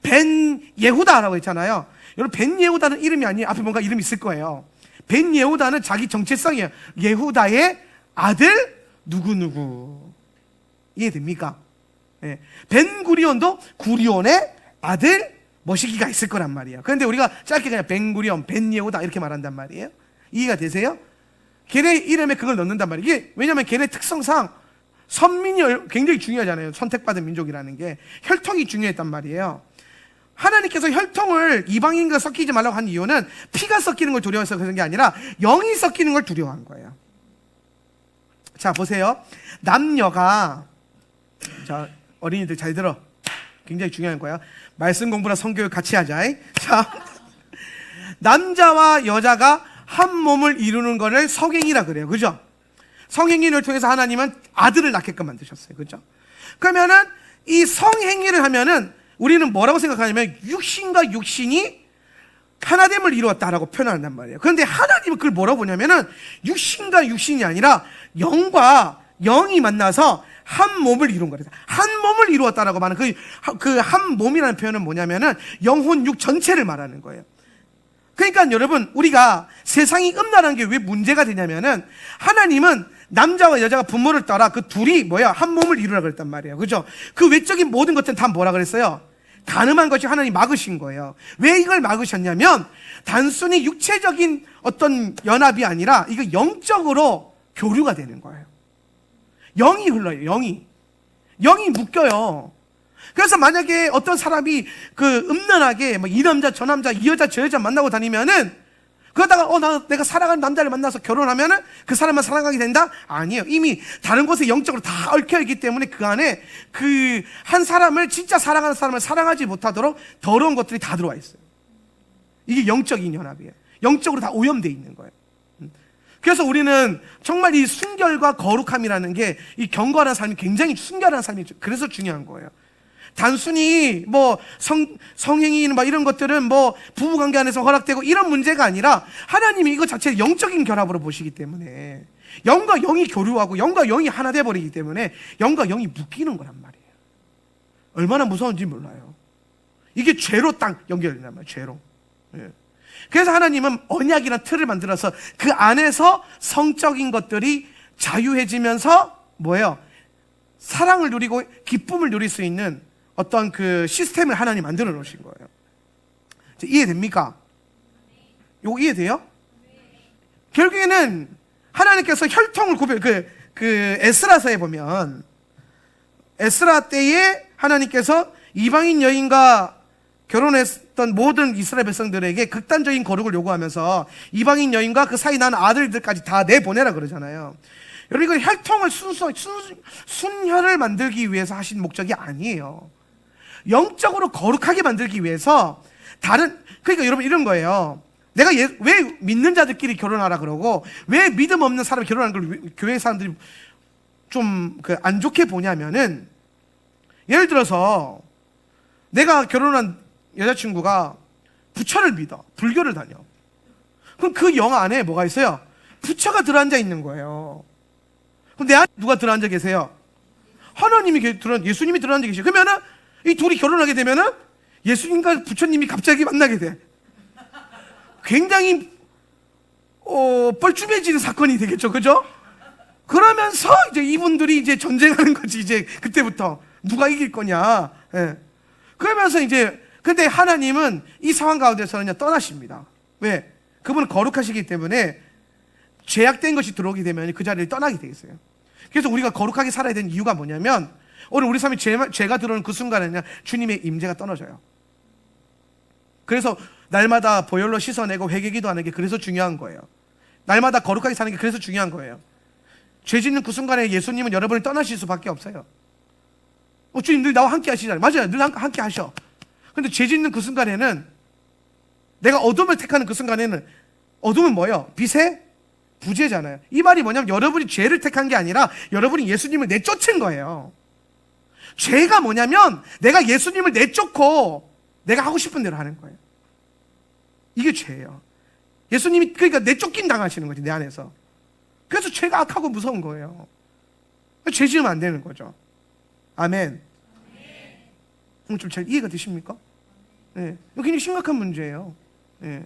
벤 예후다라고 했잖아요. 여러분 벤 예후다는 이름이 아니에요. 앞에 뭔가 이름이 있을 거예요. 벤 예후다는 자기 정체성이에요. 예후다의 아들 누구누구. 이해됩니까? 벤 구리온도 구리온의 아들 머시기가 있을 거란 말이에요. 그런데 우리가 짧게 그냥 벤 구리온, 벤 예후다 이렇게 말한단 말이에요. 이해가 되세요? 걔네 이름에 그걸 넣는단 말이에요. 이게 왜냐하면 걔네 특성상 선민이 굉장히 중요하잖아요. 선택받은 민족이라는 게 혈통이 중요했단 말이에요. 하나님께서 혈통을 이방인과 섞이지 말라고 한 이유는 피가 섞이는 걸 두려워해서 그런 게 아니라 영이 섞이는 걸 두려워한 거예요. 자 보세요. 남녀가, 자 어린이들 잘 들어. 굉장히 중요한 거야. 말씀 공부랑 성교육 같이 하자. 자, 남자와 여자가 한 몸을 이루는 거를 성행이라 그래요. 그죠? 성행위를 통해서 하나님은 아들을 낳게끔 만드셨어요. 그죠? 그러면은 이 성행위를 하면은 우리는 뭐라고 생각하냐면 육신과 육신이 하나됨을 이루었다라고 표현한단 말이에요. 그런데 하나님은 그걸 뭐라고 보냐면은 육신과 육신이 아니라 영과 영이 만나서 한 몸을 이룬 거래요. 한 몸을 이루었다라고 말하는 그 한 몸이라는 표현은 뭐냐면은 영혼 육 전체를 말하는 거예요. 그러니까 여러분 우리가 세상이 음란한 게 왜 문제가 되냐면은 하나님은 남자와 여자가 부모를 따라 그 둘이 한 몸을 이루라 그랬단 말이에요. 그죠? 그 외적인 모든 것들은 다 뭐라 그랬어요? 가늠한 것이 하나님 막으신 거예요. 왜 이걸 막으셨냐면 단순히 육체적인 어떤 연합이 아니라 이거 영적으로 교류가 되는 거예요. 영이 흘러요. 영이 묶여요. 그래서 만약에 어떤 사람이 그 음란하게 이 남자 저 남자 이 여자 저 여자 만나고 다니면은 그러다가 내가 사랑하는 남자를 만나서 결혼하면은 그 사람만 사랑하게 된다? 아니에요. 이미 다른 곳에 영적으로 다 얽혀 있기 때문에 그 안에 그 한 사람을 진짜 사랑하는 사람을 사랑하지 못하도록 더러운 것들이 다 들어와 있어요. 이게 영적인 연합이에요. 영적으로 다 오염되어 있는 거예요. 그래서 우리는 정말 이 순결과 거룩함이라는 게 이 경건한 삶이 굉장히 순결한 삶이 그래서 중요한 거예요. 단순히 성행위 이런 것들은 부부관계 안에서 허락되고 이런 문제가 아니라 하나님이 이거 자체를 영적인 결합으로 보시기 때문에 영과 영이 교류하고 영과 영이 하나 돼버리기 때문에 영과 영이 묶이는 거란 말이에요. 얼마나 무서운지 몰라요. 이게 죄로 딱 연결된단 말이에요. 죄로. 예. 그래서 하나님은 언약이라는 틀을 만들어서 그 안에서 성적인 것들이 자유해지면서 뭐예요? 사랑을 누리고 기쁨을 누릴 수 있는 어떤 그 시스템을 하나님 만들어 놓으신 거예요. 이해됩니까? 이거 이해돼요? 결국에는 하나님께서 혈통을 에스라서에 보면 에스라 때에 하나님께서 이방인 여인과 결혼했던 모든 이스라엘 백성들에게 극단적인 거룩을 요구하면서 이방인 여인과 그 사이 난 아들들까지 다 내보내라 그러잖아요. 여러분, 이건 혈통을 순혈을 만들기 위해서 하신 목적이 아니에요. 영적으로 거룩하게 만들기 위해서 그러니까 여러분 이런 거예요. 내가 왜 믿는 자들끼리 결혼하라 그러고 왜 믿음 없는 사람이 결혼하는 걸 교회 사람들이 좀 안 좋게 보냐면은, 예를 들어서 내가 결혼한 여자친구가 부처를 믿어, 불교를 다녀. 그럼 그 영 안에 뭐가 있어요? 부처가 들어앉아 있는 거예요. 그럼 내 안에 누가 들어앉아 계세요? 예수님이 들어앉아 계셔. 그러면은 이 둘이 결혼하게 되면은 예수님과 부처님이 갑자기 만나게 돼. 굉장히 뻘쭘해지는 사건이 되겠죠, 그죠? 그러면서 이제 이분들이 이제 전쟁하는 거지. 이제 그때부터 누가 이길 거냐. 예. 그러면서 이제 근데 하나님은 이 상황 가운데서는 떠나십니다. 왜? 그분은 거룩하시기 때문에 죄악된 것이 들어오게 되면 그 자리를 떠나게 돼 있어요. 그래서 우리가 거룩하게 살아야 되는 이유가 뭐냐면, 오늘 우리 삶에 죄가 들어오는 그 순간에는 주님의 임재가 떨어져요. 그래서 날마다 보혈로 씻어내고 회개기도 하는 게 그래서 중요한 거예요. 날마다 거룩하게 사는 게 그래서 중요한 거예요. 죄 짓는 그 순간에 예수님은 여러분을 떠나실 수밖에 없어요. 주님 늘 나와 함께 하시잖아요. 맞아요. 늘 함께 하셔. 근데 죄 짓는 그 순간에는, 내가 어둠을 택하는 그 순간에는, 어둠은 뭐예요? 빛의 부재잖아요. 이 말이 뭐냐면 여러분이 죄를 택한 게 아니라 여러분이 예수님을 내쫓은 거예요. 죄가 뭐냐면 내가 예수님을 내쫓고 내가 하고 싶은 대로 하는 거예요. 이게 죄예요. 예수님이 그러니까 내쫓긴 당하시는 거지, 내 안에서. 그래서 죄가 악하고 무서운 거예요. 죄 지으면 안 되는 거죠. 아멘. 좀 잘 이해가 되십니까? 네. 이거 굉장히 심각한 문제예요. 네.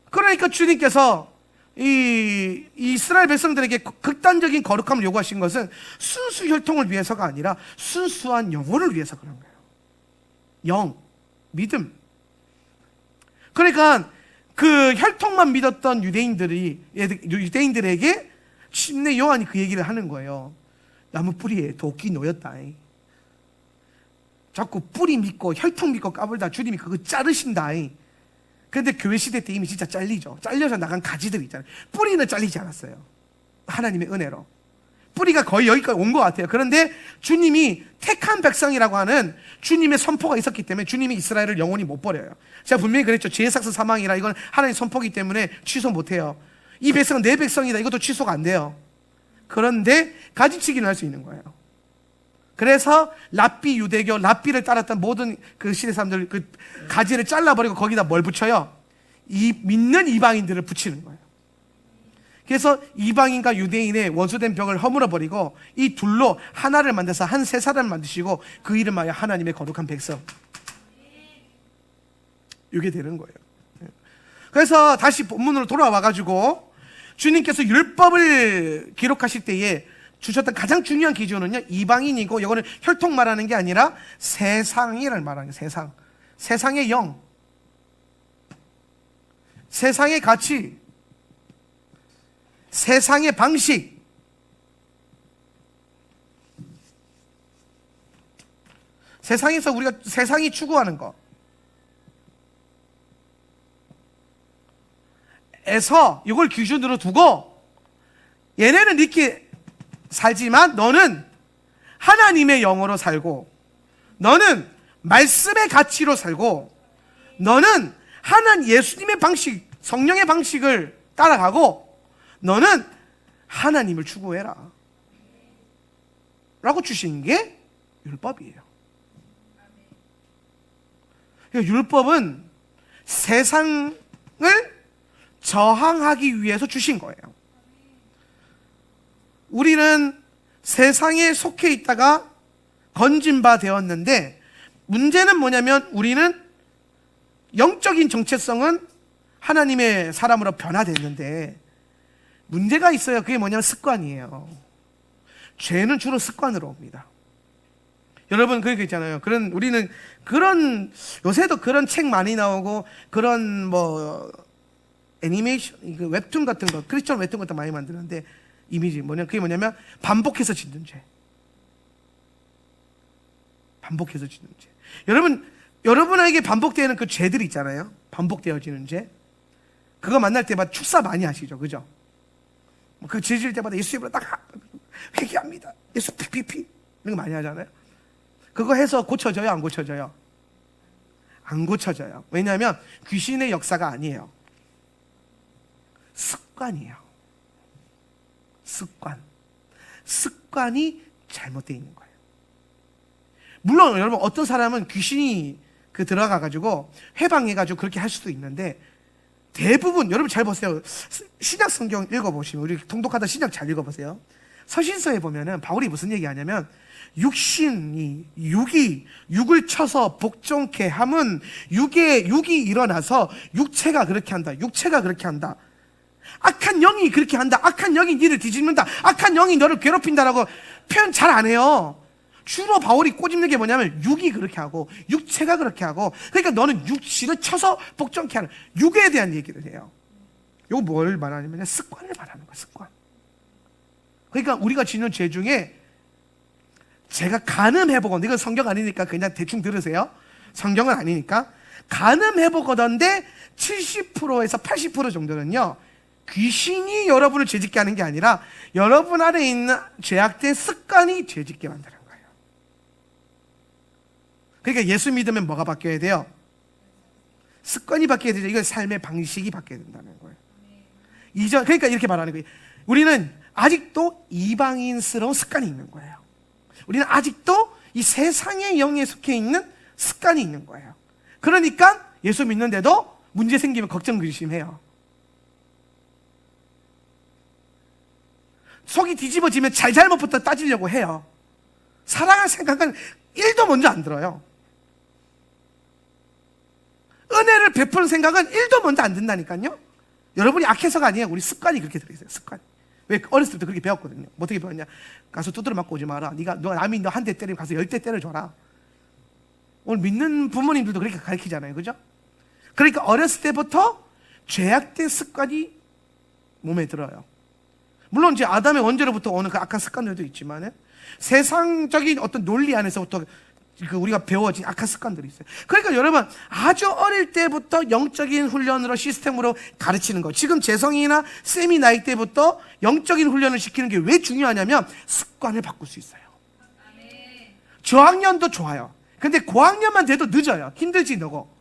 그러니까 주님께서 이 이스라엘 백성들에게 극단적인 거룩함을 요구하신 것은 순수 혈통을 위해서가 아니라 순수한 영혼을 위해서 그런 거예요. 영, 믿음. 그러니까 그 혈통만 믿었던 유대인들에게 침례 요한이 그 얘기를 하는 거예요. 나무 뿌리에 도끼 놓였다. 자꾸 뿌리 믿고 혈통 믿고 까불다 주님이 그거 자르신다. 그런데 교회 시대 때 이미 진짜 잘리죠. 잘려서 나간 가지들 있잖아요. 뿌리는 잘리지 않았어요. 하나님의 은혜로 뿌리가 거의 여기까지 온 것 같아요. 그런데 주님이 택한 백성이라고 하는 주님의 선포가 있었기 때문에 주님이 이스라엘을 영원히 못 버려요. 제가 분명히 그랬죠. 죄의 삭스 사망이라 이건 하나님의 선포이기 때문에 취소 못해요. 이 백성은 내 백성이다. 이것도 취소가 안 돼요. 그런데 가지치기는 할 수 있는 거예요. 그래서 랍비 유대교, 랍비를 따랐던 모든 그 시대 사람들 그 가지를 잘라버리고 거기다 뭘 붙여요? 믿는 이방인들을 붙이는 거예요. 그래서 이방인과 유대인의 원수된 벽을 허물어버리고 이 둘로 하나를 만들어서 한 세 사람을 만드시고 그 이름하여 하나님의 거룩한 백성. 이게 되는 거예요. 그래서 다시 본문으로 돌아와가지고 주님께서 율법을 기록하실 때에 주셨던 가장 중요한 기준은요, 이방인이고, 이거는 혈통 말하는 게 아니라 세상이라는 말하는 거예요. 세상의 영, 세상의 가치, 세상의 방식, 세상에서 우리가 세상이 추구하는 거 에서 이걸 기준으로 두고, 얘네는 이렇게 살지만 너는 하나님의 영으로 살고, 너는 말씀의 가치로 살고, 너는 예수님의 방식, 성령의 방식을 따라가고, 너는 하나님을 추구해라 라고 주신 게 율법이에요. 율법은 세상을 저항하기 위해서 주신 거예요. 우리는 세상에 속해 있다가 건진 바 되었는데, 문제는 뭐냐면 우리는 영적인 정체성은 하나님의 사람으로 변화됐는데 문제가 있어요. 그게 뭐냐면 습관이에요. 죄는 주로 습관으로 옵니다. 여러분 그렇게 있잖아요. 우리는 그런, 요새도 그런 책 많이 나오고 그런 애니메이션, 그 웹툰 같은 거, 크리스천 웹툰 같은 거 많이 만드는데 그게 뭐냐면 반복해서 짓는 죄. 반복해서 짓는 죄. 여러분에게 반복되는 그 죄들이 있잖아요. 반복되어지는 죄. 그거 만날 때마다 축사 많이 하시죠, 그죠? 그 죄 지을 때마다 예수 이름으로 딱 회개합니다. 예수 피피피 이런 거 많이 하잖아요. 그거 해서 고쳐져요, 안 고쳐져요? 안 고쳐져요. 왜냐하면 귀신의 역사가 아니에요. 습관이에요. 습관이 잘못되어 있는 거예요. 물론 여러분 어떤 사람은 귀신이 들어가가지고 해방해가지고 그렇게 할 수도 있는데, 대부분 여러분 잘 보세요. 신약 성경 읽어보시면, 우리 통독하다 신약 잘 읽어보세요. 서신서에 보면은 바울이 무슨 얘기하냐면, 육을 쳐서 복종케 함은 육이 일어나서 육체가 그렇게 한다. 악한 영이 그렇게 한다. 악한 영이 너를 뒤집는다. 악한 영이 너를 괴롭힌다라고 표현 잘 안 해요. 주로 바울이 꼬집는 게 뭐냐면 육이 그렇게 하고 육체가 그렇게 하고, 그러니까 너는 육신을 쳐서 복종케 하는, 육에 대한 얘기를 해요. 이거 뭘 말하냐면 습관을 말하는 거야. 습관. 그러니까 우리가 짓는 죄 중에, 제가 가늠해보건데, 이건 성경 아니니까 그냥 대충 들으세요. 성경은 아니니까. 가늠해보건데 70%에서 80% 정도는요, 귀신이 여러분을 죄짓게 하는 게 아니라 여러분 안에 있는 죄악된 습관이 죄짓게 만드는 거예요. 그러니까 예수 믿으면 뭐가 바뀌어야 돼요? 습관이 바뀌어야 되죠. 이건 삶의 방식이 바뀌어야 된다는 거예요. 그러니까 이렇게 말하는 거예요. 우리는 아직도 이방인스러운 습관이 있는 거예요. 우리는 아직도 이 세상의 영에 속해 있는 습관이 있는 거예요. 그러니까 예수 믿는데도 문제 생기면 걱정 근심해요. 속이 뒤집어지면 잘못부터 따지려고 해요. 사랑할 생각은 1도 먼저 안 들어요. 은혜를 베푸는 생각은 1도 먼저 안 든다니까요. 여러분이 악해서가 아니에요. 우리 습관이 그렇게 들어있어요. 습관. 왜? 어렸을 때부터 그렇게 배웠거든요. 어떻게 배웠냐? 가서 두드려 맞고 오지 마라. 남이 너 한 대 때리면 가서 10대 때려줘라. 오늘 믿는 부모님들도 그렇게 가르치잖아요. 그죠? 그러니까 어렸을 때부터 죄악된 습관이 몸에 들어요. 물론 이제 아담의 원죄로부터 오는 그 악한 습관들도 있지만, 세상적인 어떤 논리 안에서부터 우리가 배워진 악한 습관들이 있어요. 그러니까 여러분, 아주 어릴 때부터 영적인 훈련으로, 시스템으로 가르치는 거. 지금 재성이나 쌤이 나이 때부터 영적인 훈련을 시키는 게 왜 중요하냐면 습관을 바꿀 수 있어요. 저학년도 좋아요. 근데 고학년만 돼도 늦어요. 힘들지, 너고.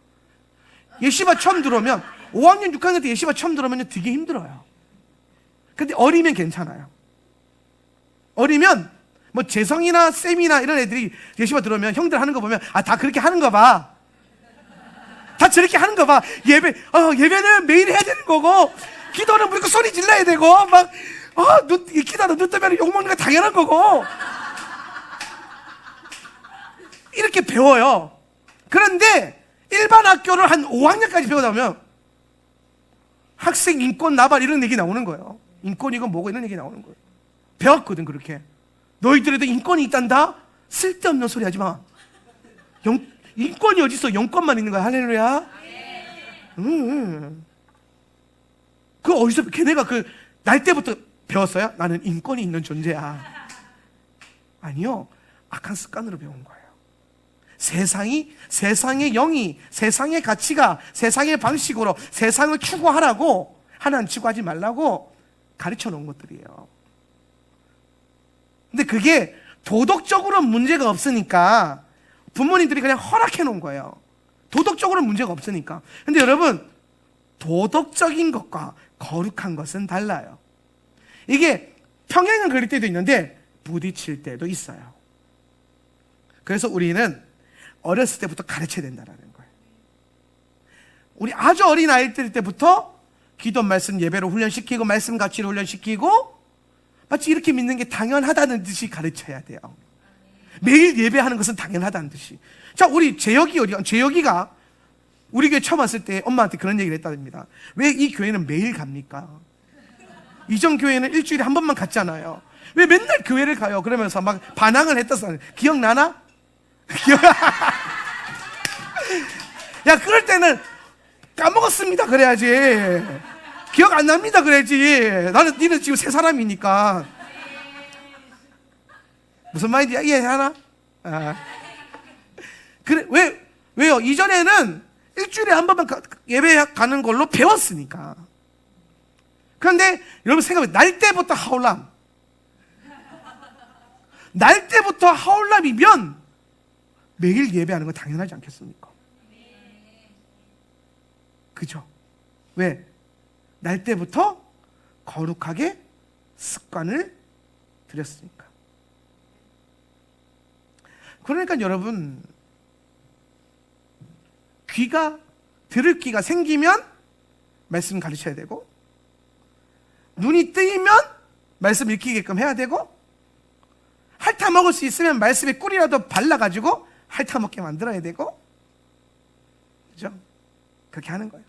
예시바 처음 들어오면, 5학년, 6학년 때 예시바 처음 들어오면 되게 힘들어요. 근데 어리면 괜찮아요. 어리면 뭐 재성이나 쌤이나 이런 애들이 예시바 들어오면 형들 하는 거 보면, 다 그렇게 하는 거 봐. 다 저렇게 하는 거 봐. 예배는 매일 해야 되는 거고, 기도는 무조건 소리 질러야 되고, 기도하다 눈 뜨면 욕먹는 거 당연한 거고. 이렇게 배워요. 그런데 일반 학교를 한 5학년까지 배우다 보면 학생 인권 나발 이런 얘기 나오는 거예요. 인권이고 뭐고 이런 얘기 나오는 거예요. 배웠거든, 그렇게. 너희들에도 인권이 있단다? 쓸데없는 소리 하지 마. 인권이 어딨어? 영권만 있는 거야. 할렐루야. 그 어디서 걔네가 날 때부터 배웠어요? 나는 인권이 있는 존재야. 아니요. 악한 습관으로 배운 거예요. 세상의 영이, 세상의 가치가, 세상의 방식으로 세상을 추구하라고, 하나님 추구하지 말라고 가르쳐 놓은 것들이에요. 근데 그게 도덕적으로 문제가 없으니까 부모님들이 그냥 허락해 놓은 거예요. 도덕적으로 문제가 없으니까. 근데 여러분, 도덕적인 것과 거룩한 것은 달라요. 이게 평행을 그릴 때도 있는데 부딪힐 때도 있어요. 그래서 우리는 어렸을 때부터 가르쳐야 된다는 거예요. 우리 아주 어린 아이들 때부터 기도, 말씀, 예배로 훈련시키고, 말씀 가치로 훈련시키고, 마치 이렇게 믿는 게 당연하다는 듯이 가르쳐야 돼요. 매일 예배하는 것은 당연하다는 듯이. 자, 우리 재혁이가 우리 교회 처음 왔을 때 엄마한테 그런 얘기를 했답니다. 왜 이 교회는 매일 갑니까? 이전 교회는 일주일에 한 번만 갔잖아요. 왜 맨날 교회를 가요? 그러면서 막 반항을 했다서 기억나나? 야, 그럴 때는 까먹었습니다 그래야지. 기억 안 납니다 그래야지. 니는 지금 새 사람이니까. 무슨 말인지 이해하나? 그래, 왜요? 이전에는 일주일에 한 번만 예배 가는 걸로 배웠으니까. 그런데 여러분 생각해, 날 때부터 하울람이면 매일 예배하는 건 당연하지 않겠습니까? 그죠? 왜? 날 때부터 거룩하게 습관을 들였으니까. 그러니까 여러분, 들을 귀가 생기면 말씀 가르쳐야 되고, 눈이 뜨이면 말씀 읽히게끔 해야 되고, 핥아 먹을 수 있으면 말씀에 꿀이라도 발라가지고 핥아 먹게 만들어야 되고, 그죠? 그렇게 하는 거예요.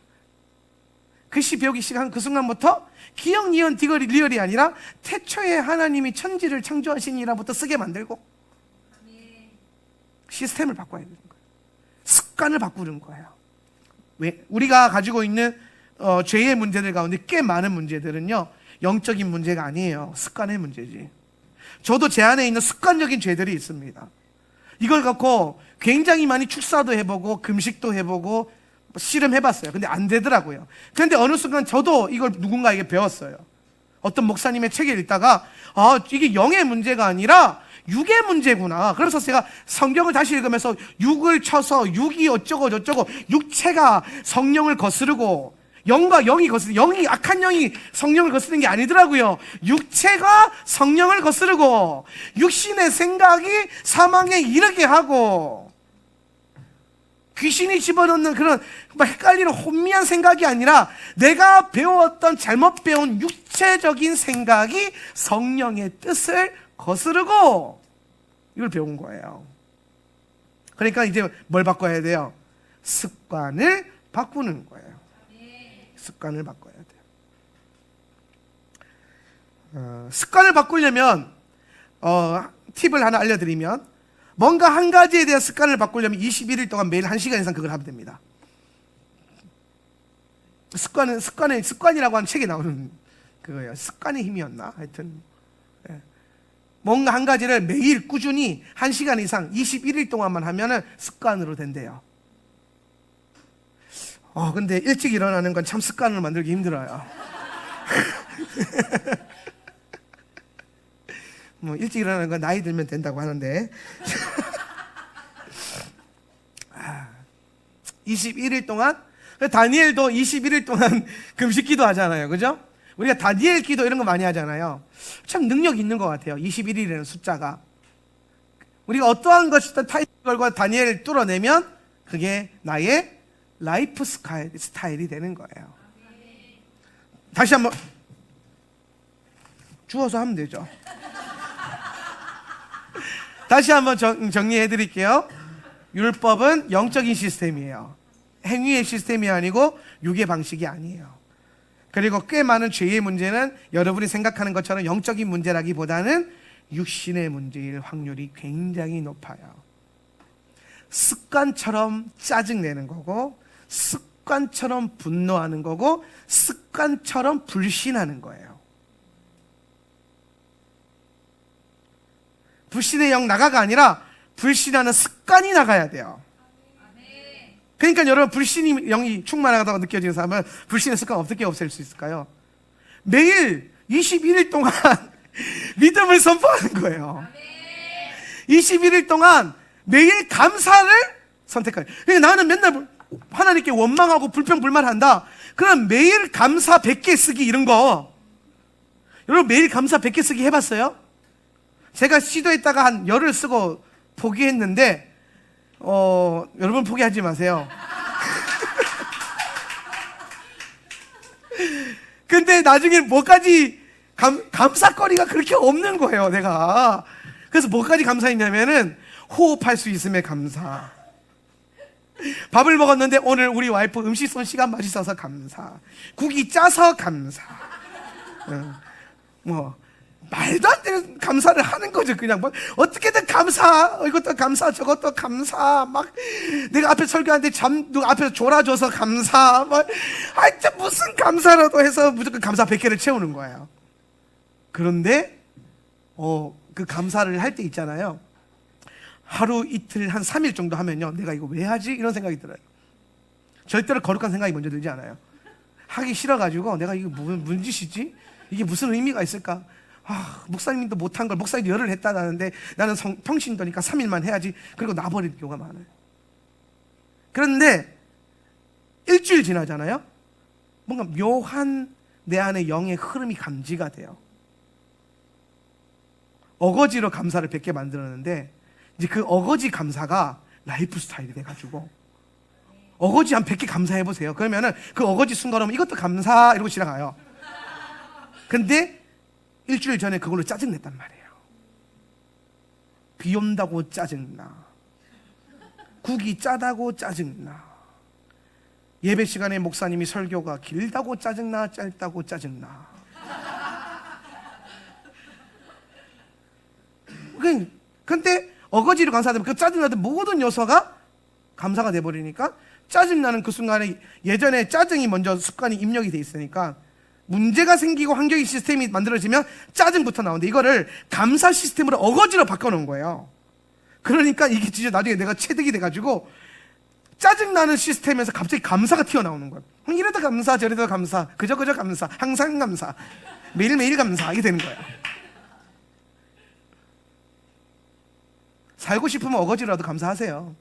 글씨 배우기 시작한 그 순간부터 기역, 니은, 디귿, 리얼이 아니라 태초에 하나님이 천지를 창조하시니라부터 쓰게 만들고, 시스템을 바꿔야 되는 거예요. 습관을 바꾸는 거예요. 왜? 우리가 가지고 있는 죄의 문제들 가운데 꽤 많은 문제들은요, 영적인 문제가 아니에요. 습관의 문제지. 저도 제 안에 있는 습관적인 죄들이 있습니다. 이걸 갖고 굉장히 많이 축사도 해보고 금식도 해보고 씨름해봤어요. 근데 안 되더라고요. 그런데 어느 순간 저도 이걸 누군가에게 배웠어요. 어떤 목사님의 책을 읽다가 이게 영의 문제가 아니라 육의 문제구나. 그래서 제가 성경을 다시 읽으면서 육을 쳐서 육이 어쩌고 저쩌고, 육체가 성령을 거스르고 영과 영이 거스르고, 악한 영이 성령을 거스르는 게 아니더라고요. 육체가 성령을 거스르고 육신의 생각이 사망에 이르게 하고, 귀신이 집어넣는 그런 헷갈리는 혼미한 생각이 아니라 내가 배웠던 잘못 배운 육체적인 생각이 성령의 뜻을 거스르고, 이걸 배운 거예요. 그러니까 이제 뭘 바꿔야 돼요? 습관을 바꾸는 거예요. 습관을 바꿔야 돼요. 습관을 바꾸려면 팁을 하나 알려드리면, 뭔가 한 가지에 대한 습관을 바꾸려면 21일 동안 매일 1시간 이상 그걸 하면 됩니다. 습관이라고 하는 책에 나오는 그거예요. 습관의 힘이었나? 하여튼 뭔가 한 가지를 매일 꾸준히 1시간 이상 21일 동안만 하면은 습관으로 된대요. 근데 일찍 일어나는 건 참 습관을 만들기 힘들어요. 뭐 일찍 일어나는 건 나이 들면 된다고 하는데 21일 동안, 다니엘도 21일 동안 금식기도 하잖아요. 그죠? 우리가 다니엘 기도 이런 거 많이 하잖아요. 참 능력 있는 것 같아요. 21일이라는 숫자가. 우리가 어떠한 것이든 타이틀과 다니엘을 뚫어내면 그게 나의 라이프 스타일이 되는 거예요. 다시 한번 주워서 하면 되죠. 다시 한번 정리해 드릴게요. 율법은 영적인 시스템이에요. 행위의 시스템이 아니고 육의 방식이 아니에요. 그리고 꽤 많은 죄의 문제는 여러분이 생각하는 것처럼 영적인 문제라기보다는 육신의 문제일 확률이 굉장히 높아요. 습관처럼 짜증내는 거고, 습관처럼 분노하는 거고, 습관처럼 불신하는 거예요. 불신의 영 나가가 아니라 불신하는 습관이 나가야 돼요. 그러니까 여러분, 불신이 영이 충만하다고 느껴지는 사람은 불신의 습관 어떻게 없앨 수 있을까요? 매일 21일 동안 믿음을 선포하는 거예요. 21일 동안 매일 감사를 선택하는. 그러니까 나는 맨날 하나님께 원망하고 불평불만한다. 그럼 매일 감사 100개 쓰기 이런 거. 여러분 매일 감사 100개 쓰기 해봤어요? 제가 시도했다가 한 열흘 쓰고 포기했는데 여러분 포기하지 마세요. 근데 나중에 뭐까지 감사거리가 그렇게 없는 거예요, 내가. 그래서 뭐까지 감사했냐면은 호흡할 수 있음에 감사. 밥을 먹었는데 오늘 우리 와이프 음식 솜씨가 맛있어서 감사. 국이 짜서 감사. 뭐 말도 안 되는 감사를 하는 거죠. 그냥 뭐 어떻게든 감사, 이것도 감사, 저것도 감사. 막 내가 앞에 설교하는데 누가 앞에서 졸아줘서 감사. 막 하여튼 무슨 감사라도 해서 무조건 감사 100개를 채우는 거예요. 그런데 그 감사를 할 때 있잖아요. 하루 이틀 한 3일 정도 하면요, 내가 이거 왜 하지? 이런 생각이 들어요. 절대로 거룩한 생각이 먼저 들지 않아요. 하기 싫어가지고 내가 이게 무슨 짓이지? 이게 무슨 의미가 있을까? 목사님도 못한 걸 목사님도 열을 했다는데 나는 평신도니까 3일만 해야지. 그리고 놔버리는 경우가 많아요. 그런데 일주일 지나잖아요. 뭔가 묘한 내 안에 영의 흐름이 감지가 돼요. 어거지로 감사를 100개 만들었는데 이제 그 어거지 감사가 라이프 스타일이 돼가지고 어거지 한 100개 감사해보세요. 그러면은 그 어거지 순간 오면 이것도 감사 이러고 지나가요. 근데 일주일 전에 그걸로 짜증냈단 말이에요. 비 온다고 짜증나. 국이 짜다고 짜증나. 예배 시간에 목사님이 설교가 길다고 짜증나, 짧다고 짜증나. 근데 어거지로 감사하면 그 짜증나던 모든 요소가 감사가 돼버리니까 짜증나는 그 순간에 예전에 짜증이 먼저 습관이 입력이 돼 있으니까 문제가 생기고 환경의 시스템이 만들어지면 짜증부터 나오는데 이거를 감사 시스템으로 어거지로 바꿔놓은 거예요. 그러니까 이게 진짜 나중에 내가 체득이 돼가지고 짜증나는 시스템에서 갑자기 감사가 튀어나오는 거예요. 이래도 감사, 저래도 감사, 그저 감사, 항상 감사, 매일매일 감사, 이게 되는 거예요. 살고 싶으면 어거지라도 감사하세요.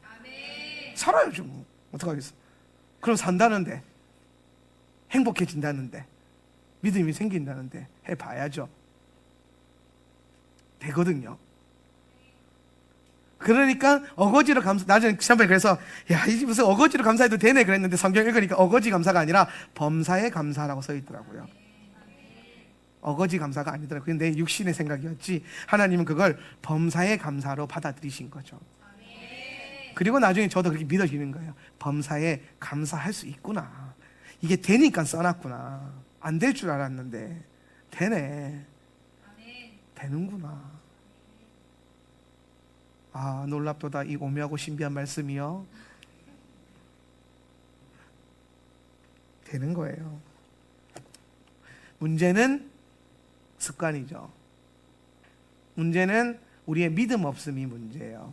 살아야죠. 뭐. 어떡하겠어. 그럼 산다는데, 행복해진다는데, 믿음이 생긴다는데 해봐야죠. 되거든요. 그러니까 어거지로 감사. 나중에 지난번에 그래서 이게 무슨 어거지로 감사해도 되네 그랬는데 성경 읽으니까 어거지 감사가 아니라 범사의 감사라고 써 있더라고요. 어거지 감사가 아니더라고요. 근데 육신의 생각이었지 하나님은 그걸 범사의 감사로 받아들이신 거죠. 그리고 나중에 저도 그렇게 믿어지는 거예요. 범사에 감사할 수 있구나. 이게 되니까 써놨구나. 안 될 줄 알았는데 되네. 되는구나. 놀랍도다 이 오묘하고 신비한 말씀이요. 되는 거예요. 문제는 습관이죠. 문제는 우리의 믿음 없음이 문제예요.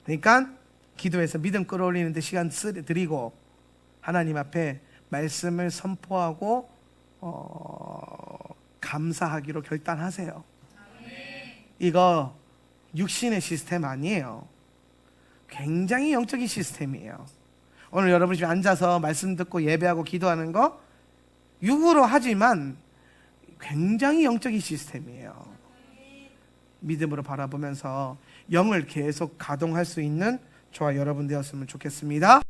그러니까 기도해서 믿음 끌어올리는데 시간 드리고 하나님 앞에 말씀을 선포하고 감사하기로 결단하세요. 이거 육신의 시스템 아니에요. 굉장히 영적인 시스템이에요. 오늘 여러분이 지금 앉아서 말씀 듣고 예배하고 기도하는 거 육으로 하지만 굉장히 영적인 시스템이에요. 믿음으로 바라보면서 영을 계속 가동할 수 있는 저와 여러분 되었으면 좋겠습니다.